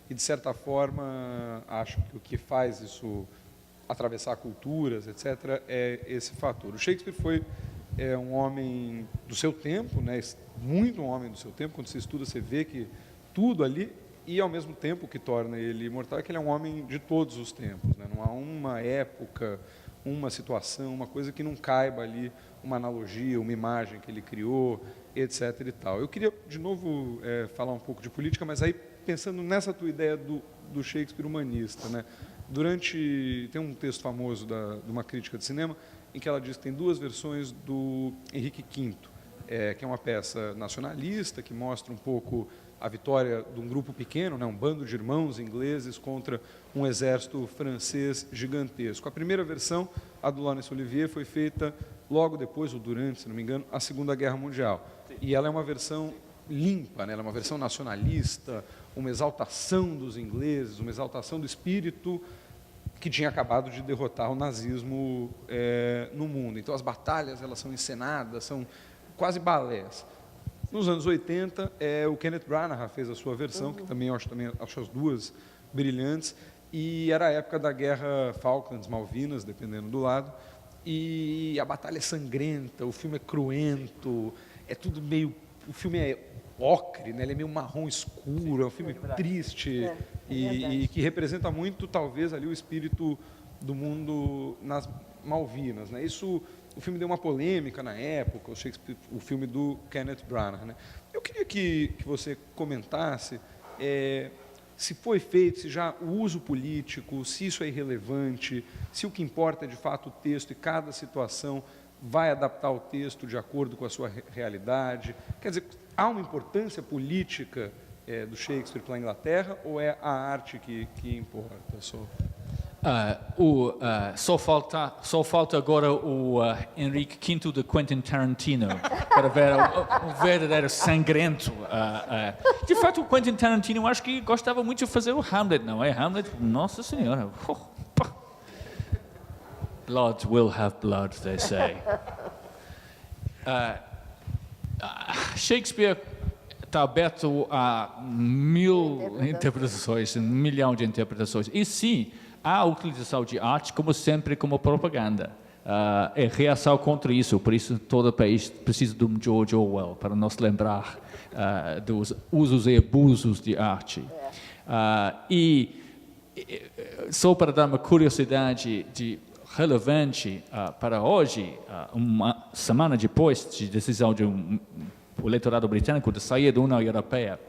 E, de certa forma, acho que o que faz isso atravessar culturas, etc., é esse fator. O Shakespeare foi um homem do seu tempo, né, muito um homem do seu tempo. Quando você estuda, você vê que tudo ali, e ao mesmo tempo o que torna ele imortal é que ele é um homem de todos os tempos. Né? Não há uma época uma situação, uma coisa que não caiba ali, uma analogia, uma imagem que ele criou, etc. e tal. Eu queria, de novo, falar um pouco de política, mas aí pensando nessa tua ideia do Shakespeare humanista, né? Tem um texto famoso de uma crítica de cinema em que ela diz que tem duas versões do Henrique V, que é uma peça nacionalista que mostra um pouco a vitória de um grupo pequeno, né, um bando de irmãos ingleses contra um exército francês gigantesco. A primeira versão, a do Laurence Olivier, foi feita logo depois, ou durante, se não me engano, a Segunda Guerra Mundial. E ela é uma versão limpa, né, ela é uma versão nacionalista, uma exaltação dos ingleses, uma exaltação do espírito que tinha acabado de derrotar o nazismo no mundo. Então, as batalhas elas são encenadas, são quase balés. Nos anos 80, o Kenneth Branagh fez a sua versão, que também acho as duas brilhantes, e era a época da Guerra Falklands, Malvinas, dependendo do lado, e a batalha é sangrenta, o filme é cruento, é tudo meio... O filme é ocre, né? Ele é meio marrom escuro, é um filme triste e que representa muito, talvez, ali o espírito do mundo nas Malvinas, né? O filme deu uma polêmica na época, o filme do Kenneth Branagh, né? Eu queria que você comentasse se foi feito, se já o uso político, se isso é irrelevante, se o que importa é de fato o texto e cada situação vai adaptar o texto de acordo com a sua realidade. Quer dizer, há uma importância política do Shakespeare para a Inglaterra ou é a arte que importa só? Só falta agora o Henrique V de Quentin Tarantino para ver o verdadeiro sangrento. De fato, o Quentin Tarantino acho que gostava muito de fazer o Hamlet, não é? Hamlet, nossa senhora. Blood will have blood, they say. Shakespeare está aberto a 1000 interpretações, 1 milhão de interpretações. E sim, há a utilização de arte, como sempre, como propaganda. É reação contra isso, por isso todo país precisa de um George Orwell para nos lembrar dos usos e abusos de arte. Só para dar uma curiosidade relevante para hoje, uma semana depois de decisão do eleitorado britânico de sair da União Europeia,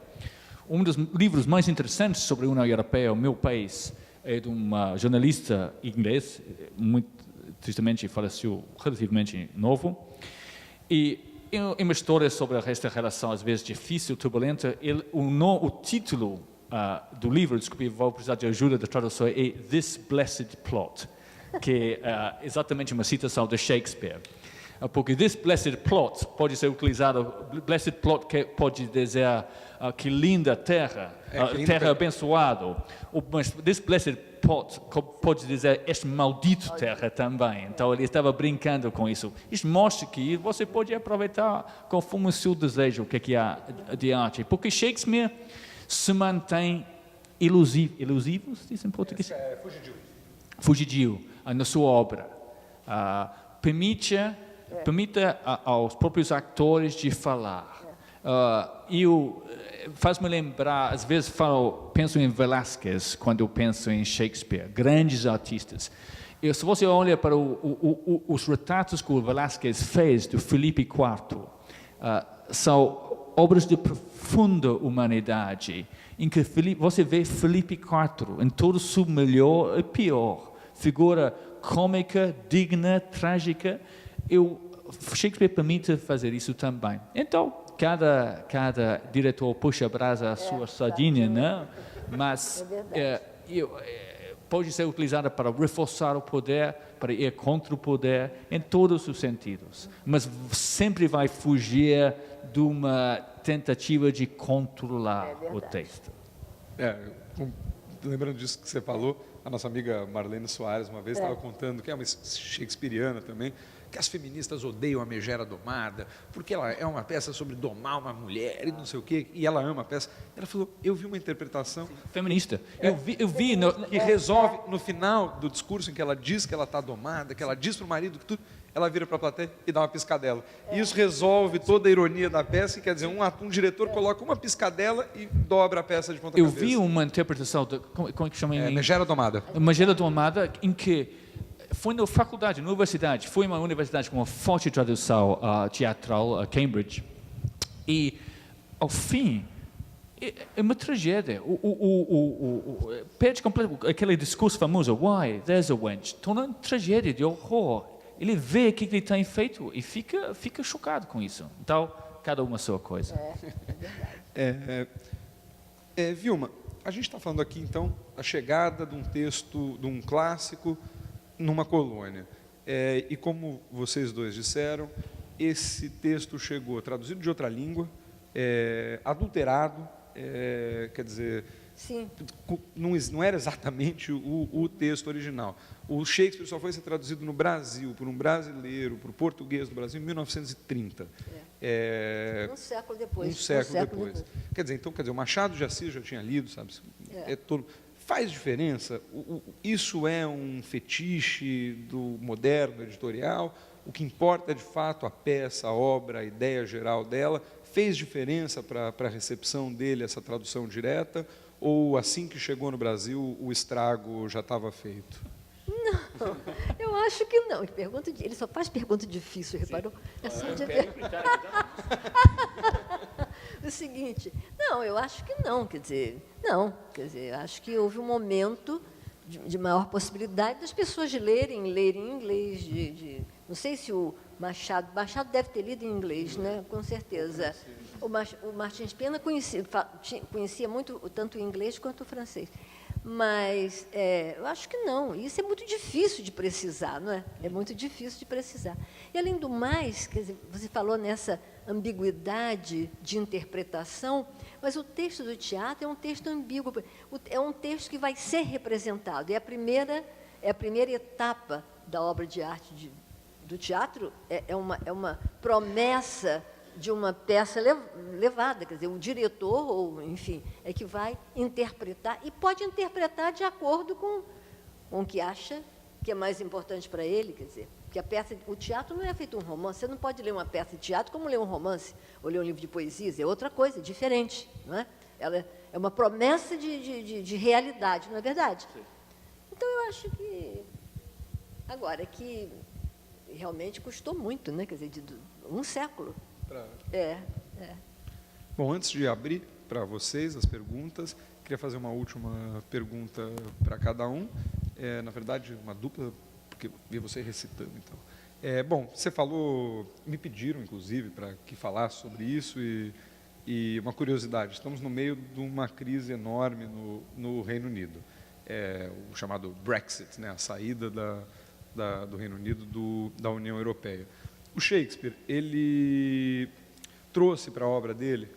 um dos livros mais interessantes sobre a União Europeia, o meu país, é de um jornalista inglês, muito tristemente faleceu relativamente novo, e é uma história sobre esta relação, às vezes difícil, turbulenta. O título do livro, desculpe, vou precisar de ajuda da tradução, é This Blessed Plot, que é exatamente uma citação de Shakespeare. Porque this blessed plot pode ser utilizado, blessed plot que pode dizer que linda terra, terra abençoada. Mas this blessed plot pode dizer este maldito terra também. Então ele estava brincando com isso. Isso mostra que você pode aproveitar conforme o seu desejo o que há de arte. Porque Shakespeare se mantém ilusivo, se diz em português? Fugidio na sua obra. Permite aos próprios atores de falar. Faz-me lembrar, às vezes penso em Velázquez quando eu penso em Shakespeare, grandes artistas. Se você olha para os retratos que o Velázquez fez do Filipe IV, são obras de profunda humanidade, em que você vê Filipe IV em todo o seu melhor e pior, figura cômica, digna, trágica. Shakespeare permite fazer isso também. Então, cada diretor puxa a brasa à sua sardinha, né? Mas pode ser utilizada para reforçar o poder, para ir contra o poder, em todos os sentidos. Mas sempre vai fugir de uma tentativa de controlar o texto. Lembrando disso que você falou, a nossa amiga Marlene Soares uma vez estava contando, que é uma shakespeariana também, que as feministas odeiam a Megera Domada, porque ela é uma peça sobre domar uma mulher e não sei o quê, e ela ama a peça. Ela falou, eu vi uma interpretação... Feminista. Que resolve, no final do discurso em que ela diz que ela está domada, que ela diz para o marido que tudo, ela vira para a plateia e dá uma piscadela. E isso resolve toda a ironia da peça, quer dizer, um diretor coloca uma piscadela e dobra a peça de ponta cabeça. Eu vi uma interpretação, como é que chama? Megera Domada. Megera Domada, em que foi na faculdade, na universidade, foi uma universidade com uma forte tradição teatral, Cambridge, e ao fim é uma tragédia. Perde completamente aquele discurso famoso, why, there's a wench, torna uma tragédia de horror. Ele vê o que ele tem feito e fica chocado com isso. Então, cada uma a sua coisa. Vilma, a gente está falando aqui, então, a chegada de um texto, de um clássico, numa colônia. E como vocês dois disseram, esse texto chegou traduzido de outra língua, adulterado, quer dizer, Sim. não era exatamente o texto original. O Shakespeare só foi ser traduzido no Brasil, por um brasileiro, por um português do Brasil, em 1930. Um século depois. Um século depois. Quer dizer, o Machado de Assis já tinha lido, sabe? Faz diferença? Isso é um fetiche do moderno editorial? O que importa é, de fato, a peça, a obra, a ideia geral dela? Fez diferença para a recepção dele, essa tradução direta? Ou, assim que chegou no Brasil, o estrago já estava feito? Não, eu acho que não. Ele só faz pergunta difícil, reparou? É só de ver. O seguinte, não, eu acho que não, quer dizer, acho que houve um momento de maior possibilidade das pessoas de lerem em inglês, não sei se o Machado deve ter lido em inglês, né? Com certeza. O Martins Pena conhecia muito tanto o inglês quanto o francês. Mas eu acho que não. Isso é muito difícil de precisar, não é? É muito difícil de precisar. E, além do mais, quer dizer, você falou nessa ambiguidade de interpretação, mas o texto do teatro é um texto ambíguo. É um texto que vai ser representado. É a primeira etapa da obra de arte do teatro. É uma promessa de uma peça levada, quer dizer, o diretor, ou enfim, é que vai interpretar, e pode interpretar de acordo com o que acha que é mais importante para ele, quer dizer, porque o teatro não é feito um romance, você não pode ler uma peça de teatro como ler um romance, ou ler um livro de poesias, é outra coisa, diferente, não é? Ela é uma promessa de realidade, não é verdade? Sim. Então, eu acho que, agora, que realmente custou muito, né? Quer dizer, de um século. Bom, antes de abrir para vocês as perguntas, queria fazer uma última pergunta para cada um. Na verdade, uma dupla, porque vi você recitando, então. Bom, você falou, me pediram, inclusive, para que falasse sobre isso, e uma curiosidade, estamos no meio de uma crise enorme no Reino Unido, o chamado Brexit, né, a saída do Reino Unido da União Europeia. O Shakespeare, ele trouxe para a obra dele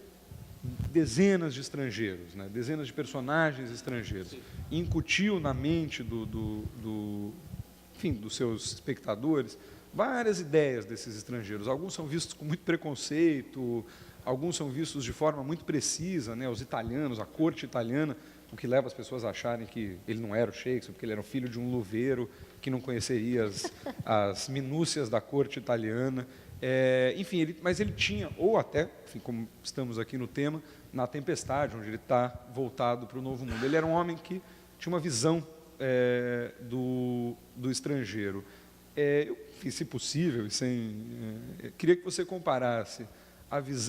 dezenas de estrangeiros, né? Dezenas de personagens estrangeiros, e incutiu na mente dos seus espectadores várias ideias desses estrangeiros. Alguns são vistos com muito preconceito, alguns são vistos de forma muito precisa, né? Os italianos, a corte italiana, o que leva as pessoas a acharem que ele não era o Shakespeare, porque ele era o filho de um luveiro que não conheceria as minúcias da corte italiana. Mas ele tinha, ou até, enfim, como estamos aqui no tema, na Tempestade, onde ele está voltado para o Novo Mundo. Ele era um homem que tinha uma visão do estrangeiro. Se possível, queria que você comparasse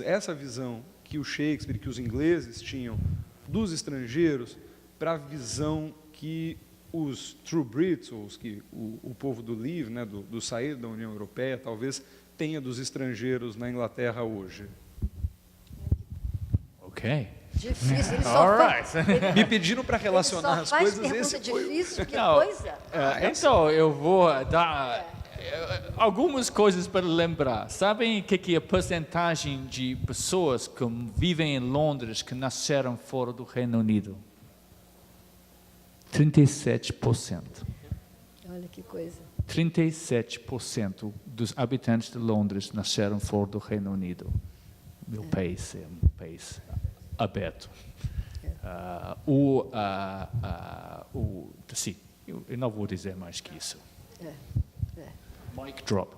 essa visão que o Shakespeare, que os ingleses tinham dos estrangeiros, para a visão que os True Brits, ou o povo do Leave, né, do sair da União Europeia, talvez tenha dos estrangeiros na Inglaterra hoje. Ok. Difícil, ele só faz, me pediram para relacionar as coisas. Pergunta difícil, que coisa. Então, eu vou dar algumas coisas para lembrar. Sabem o que é a porcentagem de pessoas que vivem em Londres que nasceram fora do Reino Unido? 37%. Olha que coisa. 37% dos habitantes de Londres nasceram fora do Reino Unido. Meu país é um país aberto. Sim, eu não vou dizer mais que isso. Mic drop.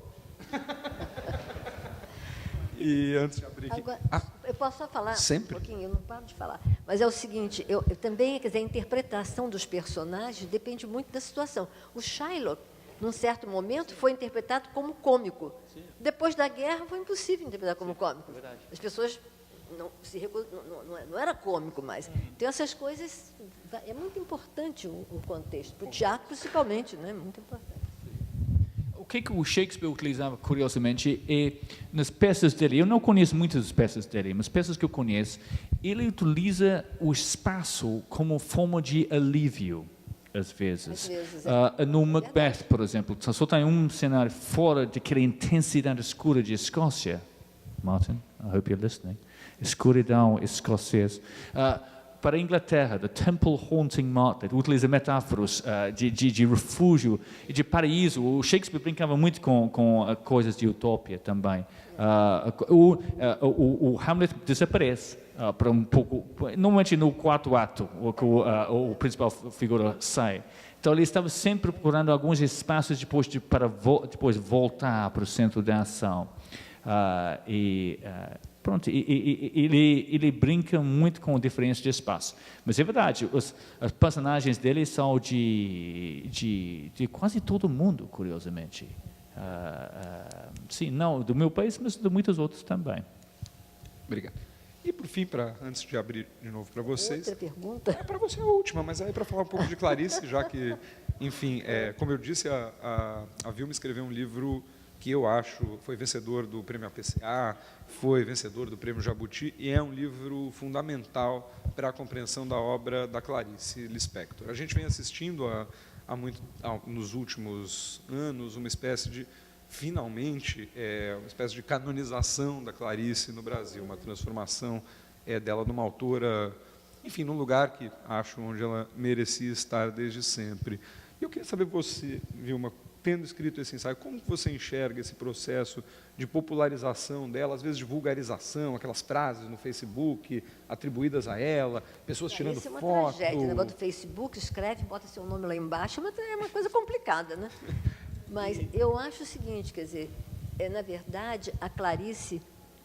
E antes de abrir aqui... Agora, eu posso só falar sempre? Um pouquinho? Eu não paro de falar. Mas é o seguinte, eu também, quer dizer, a interpretação dos personagens depende muito da situação. O Shylock num certo momento, foi interpretado como cômico. Depois da guerra, foi impossível interpretar como cômico. As pessoas não era cômico mais. Então, essas coisas, é muito importante o contexto, para o teatro principalmente, né? Muito importante. O que o Shakespeare utilizava, curiosamente, é nas peças dele, eu não conheço muitas das peças dele, mas peças que eu conheço, ele utiliza o espaço como forma de alívio, às vezes. No Macbeth, por exemplo, só tem um cenário fora daquela intensidade escura de Escócia. Martin, I hope you're listening. Escuridão escocesa. Para a Inglaterra, The Temple Haunting Martyr, utiliza metáforas de refúgio e de paraíso. O Shakespeare brincava muito com coisas de utopia também. O Hamlet desaparece para um pouco, normalmente no quarto ato, o principal figura sai. Então ele estava sempre procurando alguns espaços para depois voltar para o centro da ação. Pronto, ele brinca muito com a diferença de espaço. Mas é verdade, os personagens dele são de quase todo mundo, curiosamente. Sim, não do meu país, mas de muitos outros também. Obrigado. E, por fim, antes de abrir de novo para vocês... Outra pergunta? É para você a última, mas aí para falar um pouco de Clarice, já que, enfim, como eu disse, a Vilma escreveu um livro que eu acho foi vencedor do Prêmio APCA, foi vencedor do Prêmio Jabuti, e é um livro fundamental para a compreensão da obra da Clarice Lispector. A gente vem assistindo nos últimos anos uma espécie de, finalmente, uma espécie de canonização da Clarice no Brasil, uma transformação dela numa autora, enfim, num lugar que acho onde ela merecia estar desde sempre. E eu queria saber você, Vilma, tendo escrito esse ensaio, como você enxerga esse processo de popularização dela, às vezes de vulgarização, aquelas frases no Facebook atribuídas a ela, pessoas tirando foto. Isso é uma tragédia, o negócio do Facebook, escreve, bota seu nome lá embaixo, mas é uma coisa complicada, né? Mas eu acho o seguinte, quer dizer, na verdade, a Clarice,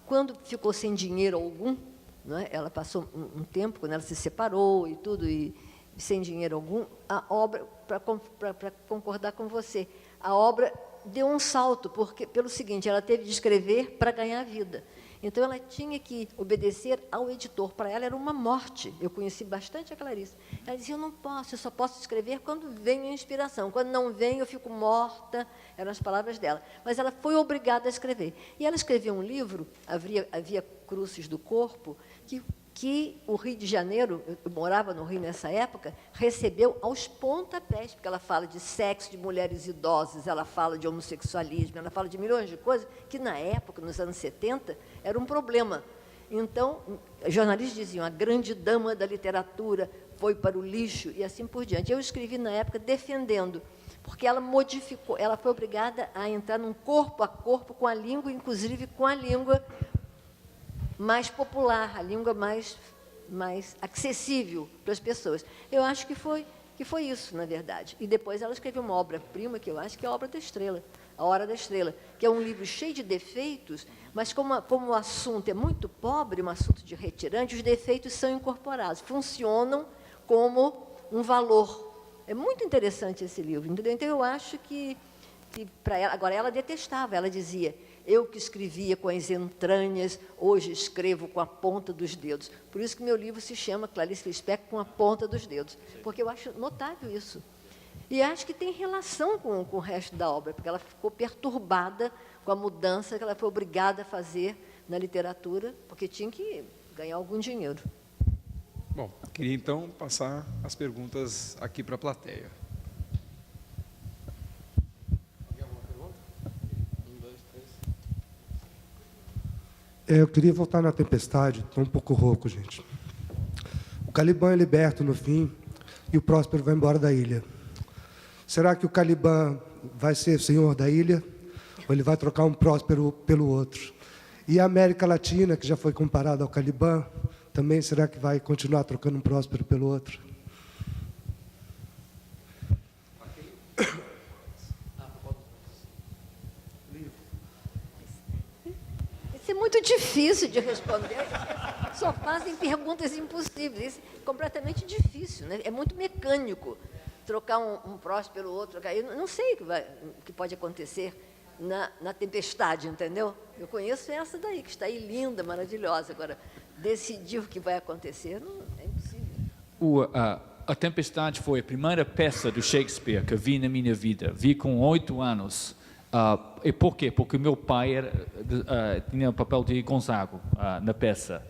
quando ficou sem dinheiro algum, não é? Ela passou um tempo, quando ela se separou e tudo, e sem dinheiro algum, a obra, para concordar com você, a obra deu um salto, pelo seguinte, ela teve de escrever para ganhar vida. Então, ela tinha que obedecer ao editor. Para ela, era uma morte. Eu conheci bastante a Clarice. Ela dizia, eu não posso, eu só posso escrever quando vem a inspiração. Quando não vem, eu fico morta. Eram as palavras dela. Mas ela foi obrigada a escrever. E ela escreveu um livro, havia Cruces do Corpo, que o Rio de Janeiro, eu morava no Rio nessa época, recebeu aos pontapés, porque ela fala de sexo de mulheres idosas, ela fala de homossexualismo, ela fala de milhões de coisas que, na época, nos anos 70, era um problema. Então, jornalistas diziam, a grande dama da literatura foi para o lixo, e assim por diante. Eu escrevi, na época, defendendo, porque ela modificou, ela foi obrigada a entrar num corpo a corpo com a língua, inclusive com a língua mais popular, a língua mais acessível para as pessoas. Eu acho que foi isso, na verdade. E depois ela escreveu uma obra-prima, que eu acho que é a Obra da Estrela, A Hora da Estrela, que é um livro cheio de defeitos, mas como o assunto é muito pobre, um assunto de retirante, os defeitos são incorporados, funcionam como um valor. É muito interessante esse livro, entendeu? Então, eu acho que para ela... Agora, ela detestava, ela dizia... Eu que escrevia com as entranhas, hoje escrevo com a ponta dos dedos. Por isso que meu livro se chama Clarice Lispector com a ponta dos dedos, porque eu acho notável isso. E acho que tem relação com o resto da obra, porque ela ficou perturbada com a mudança que ela foi obrigada a fazer na literatura, porque tinha que ganhar algum dinheiro. Bom, queria então passar as perguntas aqui para a plateia. Eu queria voltar na Tempestade, estou um pouco rouco, gente. O Caliban é liberto no fim e o Próspero vai embora da ilha. Será que o Caliban vai ser senhor da ilha ou ele vai trocar um Próspero pelo outro? E a América Latina, que já foi comparada ao Caliban, também será que vai continuar trocando um Próspero pelo outro? Isso é muito difícil de responder. Só fazem perguntas impossíveis. Isso é completamente difícil, né? É muito mecânico. trocar um Prost pelo outro. Eu não sei o que pode acontecer na tempestade, entendeu? Eu conheço essa daí, que está aí linda, maravilhosa. Agora, decidir o que vai acontecer, não é impossível. A Tempestade foi a primeira peça do Shakespeare que eu vi na minha vida. Vi com 8 anos. E por quê? Porque meu pai tinha o papel de Gonzago na peça.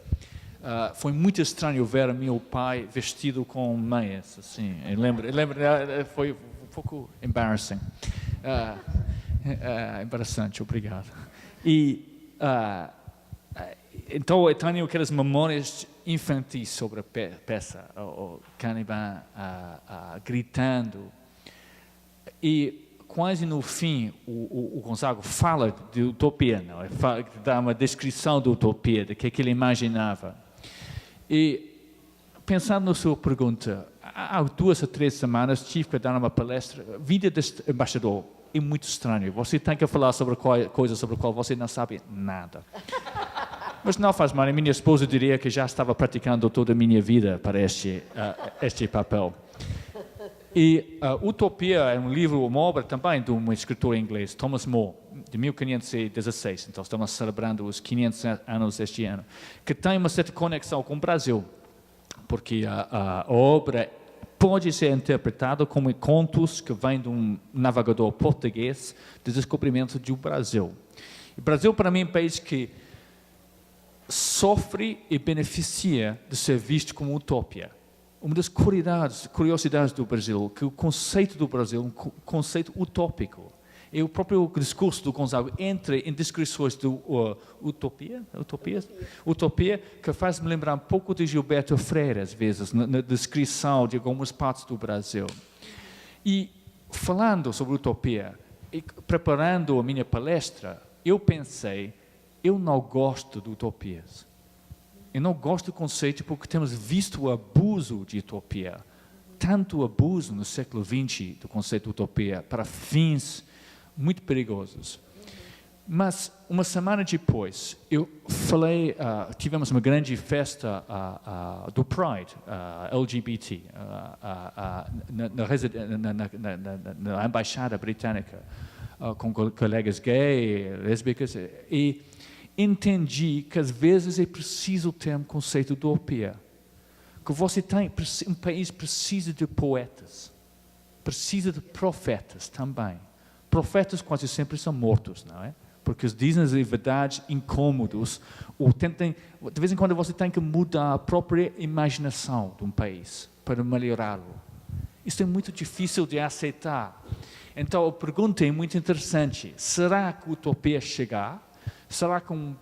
Foi muito estranho ver meu pai vestido com meias, assim. Eu lembro, foi um pouco embarrassing. Embaraçante, obrigado. E então eu tenho aquelas memórias infantis sobre a peça, o Caliban gritando. E quase no fim, o Gonzago fala de utopia, não? Dá uma descrição da utopia, do que ele imaginava. E, pensando na sua pergunta, há 2 ou 3 semanas tive que dar uma palestra. A vida deste embaixador é muito estranha. Você tem que falar sobre coisas sobre as quais você não sabe nada. Mas não faz mal. A minha esposa diria que já estava praticando toda a minha vida para este papel. E Utopia é um livro, uma obra também de um escritor inglês, Thomas More, de 1516. Então estamos celebrando os 500 anos este ano, que tem uma certa conexão com o Brasil, porque a obra pode ser interpretada como contos que vêm de um navegador português de descobrimento do Brasil. O Brasil, para mim, é um país que sofre e beneficia de ser visto como utopia. Uma das curiosidades do Brasil, que o conceito do Brasil é um conceito utópico. E o próprio discurso do Gonzago entra em descrições de utopia, que faz-me lembrar um pouco de Gilberto Freire, às vezes, na descrição de algumas partes do Brasil. E falando sobre utopia, e preparando a minha palestra, eu pensei, eu não gosto de utopias. Eu não gosto do conceito porque temos visto o abuso de utopia. Tanto abuso no século XX do conceito de utopia para fins muito perigosos. Mas, uma semana depois, eu falei, tivemos uma grande festa do Pride, LGBT, na Embaixada Britânica, com colegas gays, lésbicas, e entendi que às vezes é preciso ter um conceito de utopia. Que você tem, um país precisa de poetas, precisa de profetas também. Profetas quase sempre são mortos, não é? Porque eles dizem as verdades incômodas, ou tentem, de vez em quando você tem que mudar a própria imaginação de um país para melhorá-lo. Isso é muito difícil de aceitar. Então a pergunta é muito interessante: será que a utopia chegar? Será que um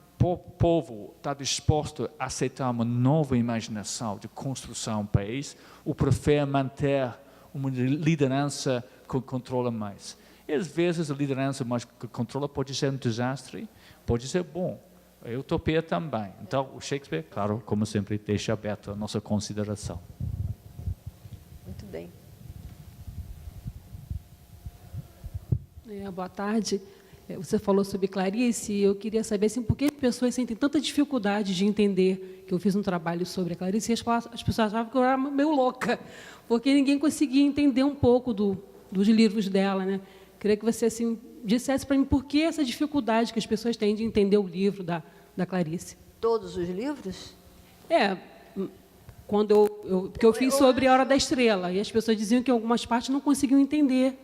povo está disposto a aceitar uma nova imaginação de construção do país, ou prefere manter uma liderança que controla mais? E às vezes a liderança mais que controla pode ser um desastre, pode ser bom. A utopia também. Então o Shakespeare, claro, como sempre, deixa aberta a nossa consideração. Muito bem. Boa tarde. Você falou sobre Clarice e eu queria saber assim, por que as pessoas sentem tanta dificuldade de entender que eu fiz um trabalho sobre a Clarice e as pessoas achavam que eu era meio louca, porque ninguém conseguia entender um pouco dos livros dela, né? Queria que você assim, dissesse para mim por que essa dificuldade que as pessoas têm de entender o livro da Clarice. Todos os livros? Porque eu fiz sobre A Hora da Estrela e as pessoas diziam que em algumas partes não conseguiam entender,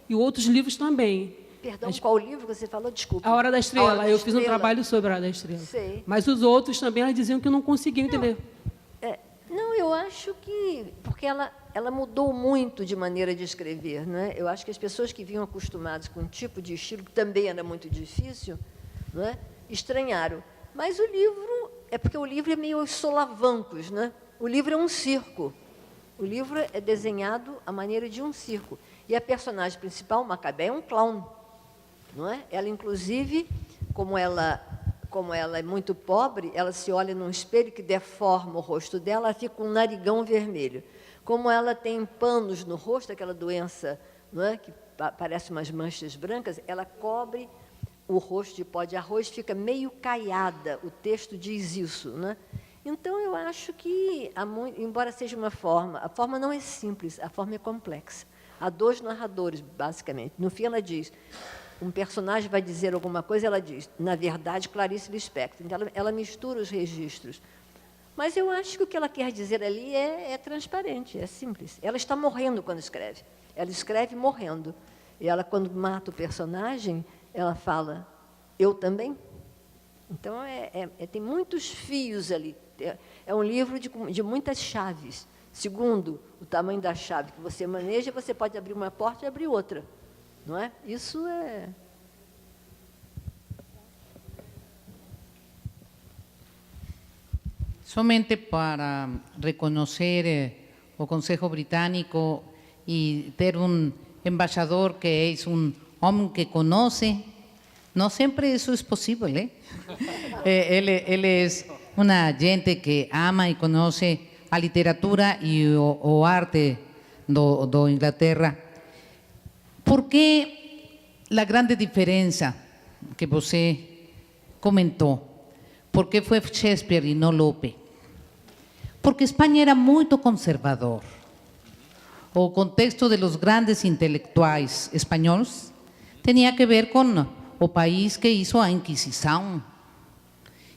e outros livros também. Perdão, qual livro você falou? Desculpa. A Hora da Estrela. Eu fiz um trabalho sobre A Hora da Estrela. Sei. Mas os outros também, elas diziam que não conseguiam entender. Não, eu acho que... Porque ela mudou muito de maneira de escrever, não é? Eu acho que as pessoas que vinham acostumadas com um tipo de estilo, que também era muito difícil, não é? Estranharam. Mas o livro... É porque o livro é meio aos solavancos, né? O livro é um circo. O livro é desenhado à maneira de um circo. E a personagem principal, Macabé, é um clown. Não é? Ela, inclusive, como ela é muito pobre, ela se olha num espelho que deforma o rosto dela, ela fica com um narigão vermelho. Como ela tem panos no rosto, aquela doença, não é? Que parece umas manchas brancas, ela cobre o rosto de pó de arroz, fica meio caiada. O texto diz isso. Não é? Então, eu acho que, embora seja uma forma, a forma não é simples, a forma é complexa. Há dois narradores, basicamente. No fim, ela diz, um personagem vai dizer alguma coisa, ela diz, na verdade, Clarice Lispector. Então, ela mistura os registros. Mas eu acho que o que ela quer dizer ali é transparente, é simples. Ela está morrendo quando escreve. Ela escreve morrendo. E ela, quando mata o personagem, ela fala, eu também? Então, tem muitos fios ali. É um livro de muitas chaves. Segundo o tamanho da chave que você maneja, você pode abrir uma porta e abrir outra. Não é? Isso é... Somente para reconocer o Consejo Británico y ter un embajador que es un hombre que conoce, no siempre eso es posible. Él es una gente que ama y conoce a literatura y o arte do Inglaterra. Por que a grande diferença que você comentou? Por que foi Shakespeare e não Lope? Porque Espanha era muito conservador. O contexto de los grandes intelectuais espanhóis tinha que ver com o país que hizo a Inquisição.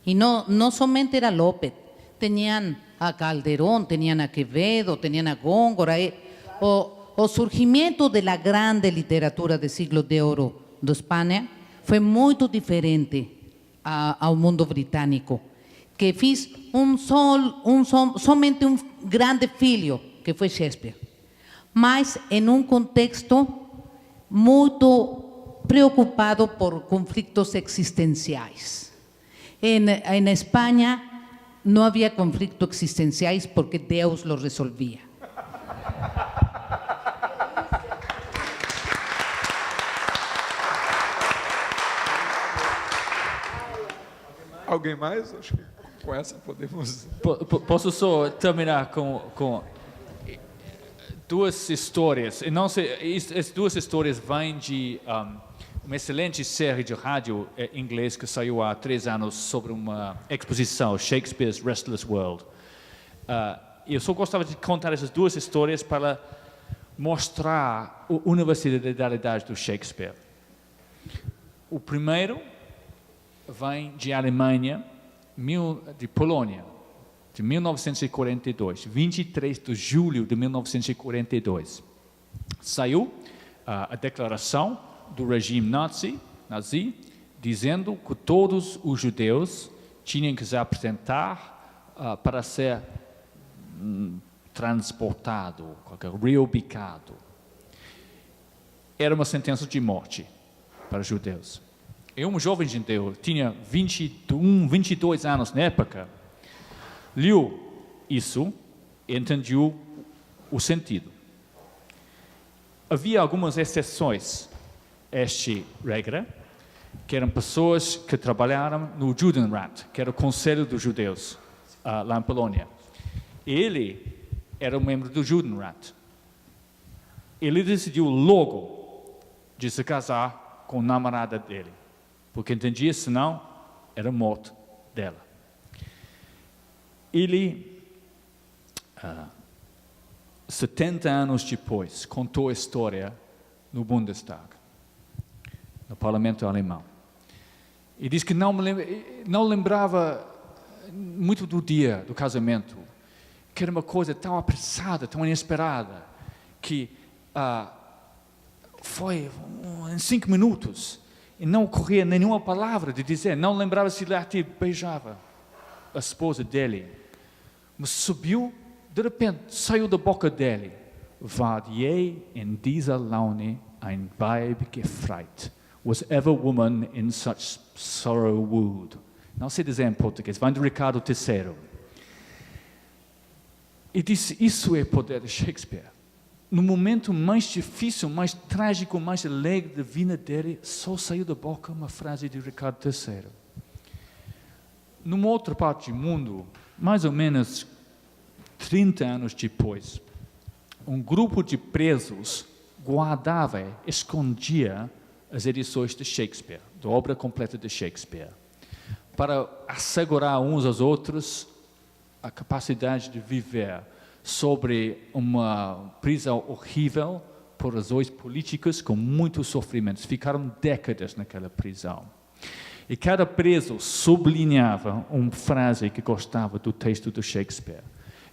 E não somente era Lope, tinham a Calderón, tenían a Quevedo, tenían a Góngora. O surgimento da grande literatura do siglo de ouro de Espanha foi muito diferente ao mundo britânico, que fez somente um grande filho, que foi Shakespeare, mas em um contexto muito preocupado por conflitos existenciais. Em Espanha, não havia conflitos existenciais porque Deus los resolvia. Alguém mais? Acho que com essa podemos... Posso só terminar com duas histórias. E não sei, as duas histórias vêm de uma excelente série de rádio inglês que saiu há 3 anos sobre uma exposição, Shakespeare's Restless World. Eu só gostava de contar essas duas histórias para mostrar a universalidade do Shakespeare. O primeiro vem de Alemanha, de Polônia, de 1942, 23 de julho de 1942. Saiu a declaração do regime nazi, dizendo que todos os judeus tinham que se apresentar para ser transportado, reubicado. Era uma sentença de morte para os judeus. E um jovem judeu, tinha 22 anos na época, leu isso e entendeu o sentido. Havia algumas exceções a esta regra, que eram pessoas que trabalharam no Judenrat, que era o Conselho dos Judeus, lá em Polônia. Ele era um membro do Judenrat. Ele decidiu logo de se casar com a namorada dele, porque entendia, senão, era a morte dela. Ele, 70 anos depois, contou a história no Bundestag, no parlamento alemão. E disse que não lembrava muito do dia do casamento, que era uma coisa tão apressada, tão inesperada, que foi em 5 minutos. E não ocorria nenhuma palavra de dizer, não lembrava se ele beijava a esposa dele. Mas subiu, de repente, saiu da boca dele. Vad je in dieser Laune ein Weib gefreit, was ever woman in such sorrow wooed. Não sei dizer em português, vem do Ricardo III. E disse, isso é o poder de Shakespeare. No momento mais difícil, mais trágico, mais alegre da vida dele, só saiu da boca uma frase de Ricardo III. Numa outra parte do mundo, mais ou menos 30 anos depois, um grupo de presos guardava, escondia as edições de Shakespeare, da obra completa de Shakespeare, para assegurar uns aos outros a capacidade de viver sobre uma prisão horrível, por razões políticas, com muitos sofrimentos. Ficaram décadas naquela prisão. E cada preso sublinhava uma frase que gostava do texto do Shakespeare.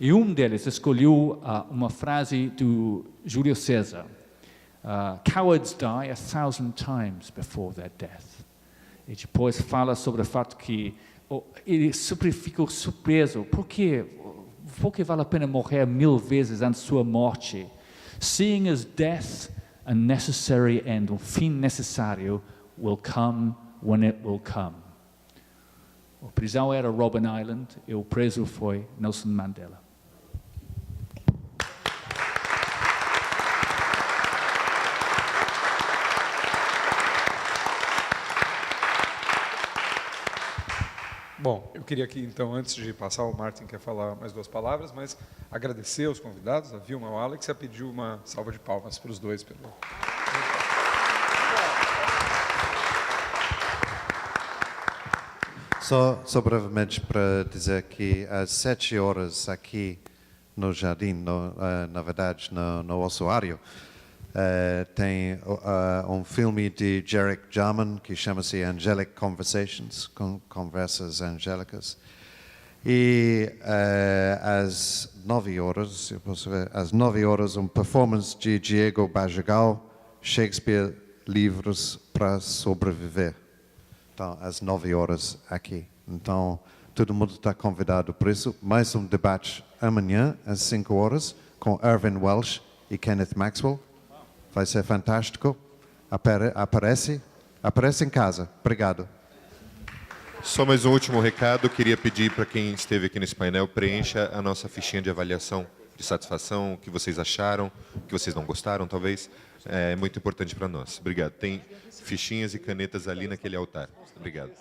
E um deles escolheu uma frase do Júlio César. Cowards die 1,000 times before their death. E depois fala sobre o fato que ele sempre ficou surpreso. Por que vale a pena morrer 1000 vezes antes da sua morte? Seeing as death a necessary end, o fim necessário, will come when it will come. A prisão era Robben Island e o preso foi Nelson Mandela. Bom, eu queria aqui, então, antes de passar, o Martin quer falar mais 2 palavras, mas agradecer aos convidados, a Vilma e ao Alex, e a pedir uma salva de palmas para os dois. Só brevemente para dizer que às 7 horas aqui no Jardim, na verdade no ossuário, tem um filme de Derek Jarman que chama-se Angelic Conversations, Conversas Angélicas. E às 9 horas, às 9 horas, uma performance de Diego Bajagal, Shakespeare, Livros para Sobreviver. Então, às 9 horas aqui. Então, todo mundo está convidado por isso. Mais um debate amanhã, às 5 horas, com Irvin Welsh e Kenneth Maxwell. Vai ser fantástico. Aparece em casa. Obrigado. Só mais um último recado. Queria pedir para quem esteve aqui nesse painel, preencha a nossa fichinha de avaliação de satisfação, o que vocês acharam, o que vocês não gostaram, talvez. É muito importante para nós. Obrigado. Tem fichinhas e canetas ali naquele altar. Obrigado.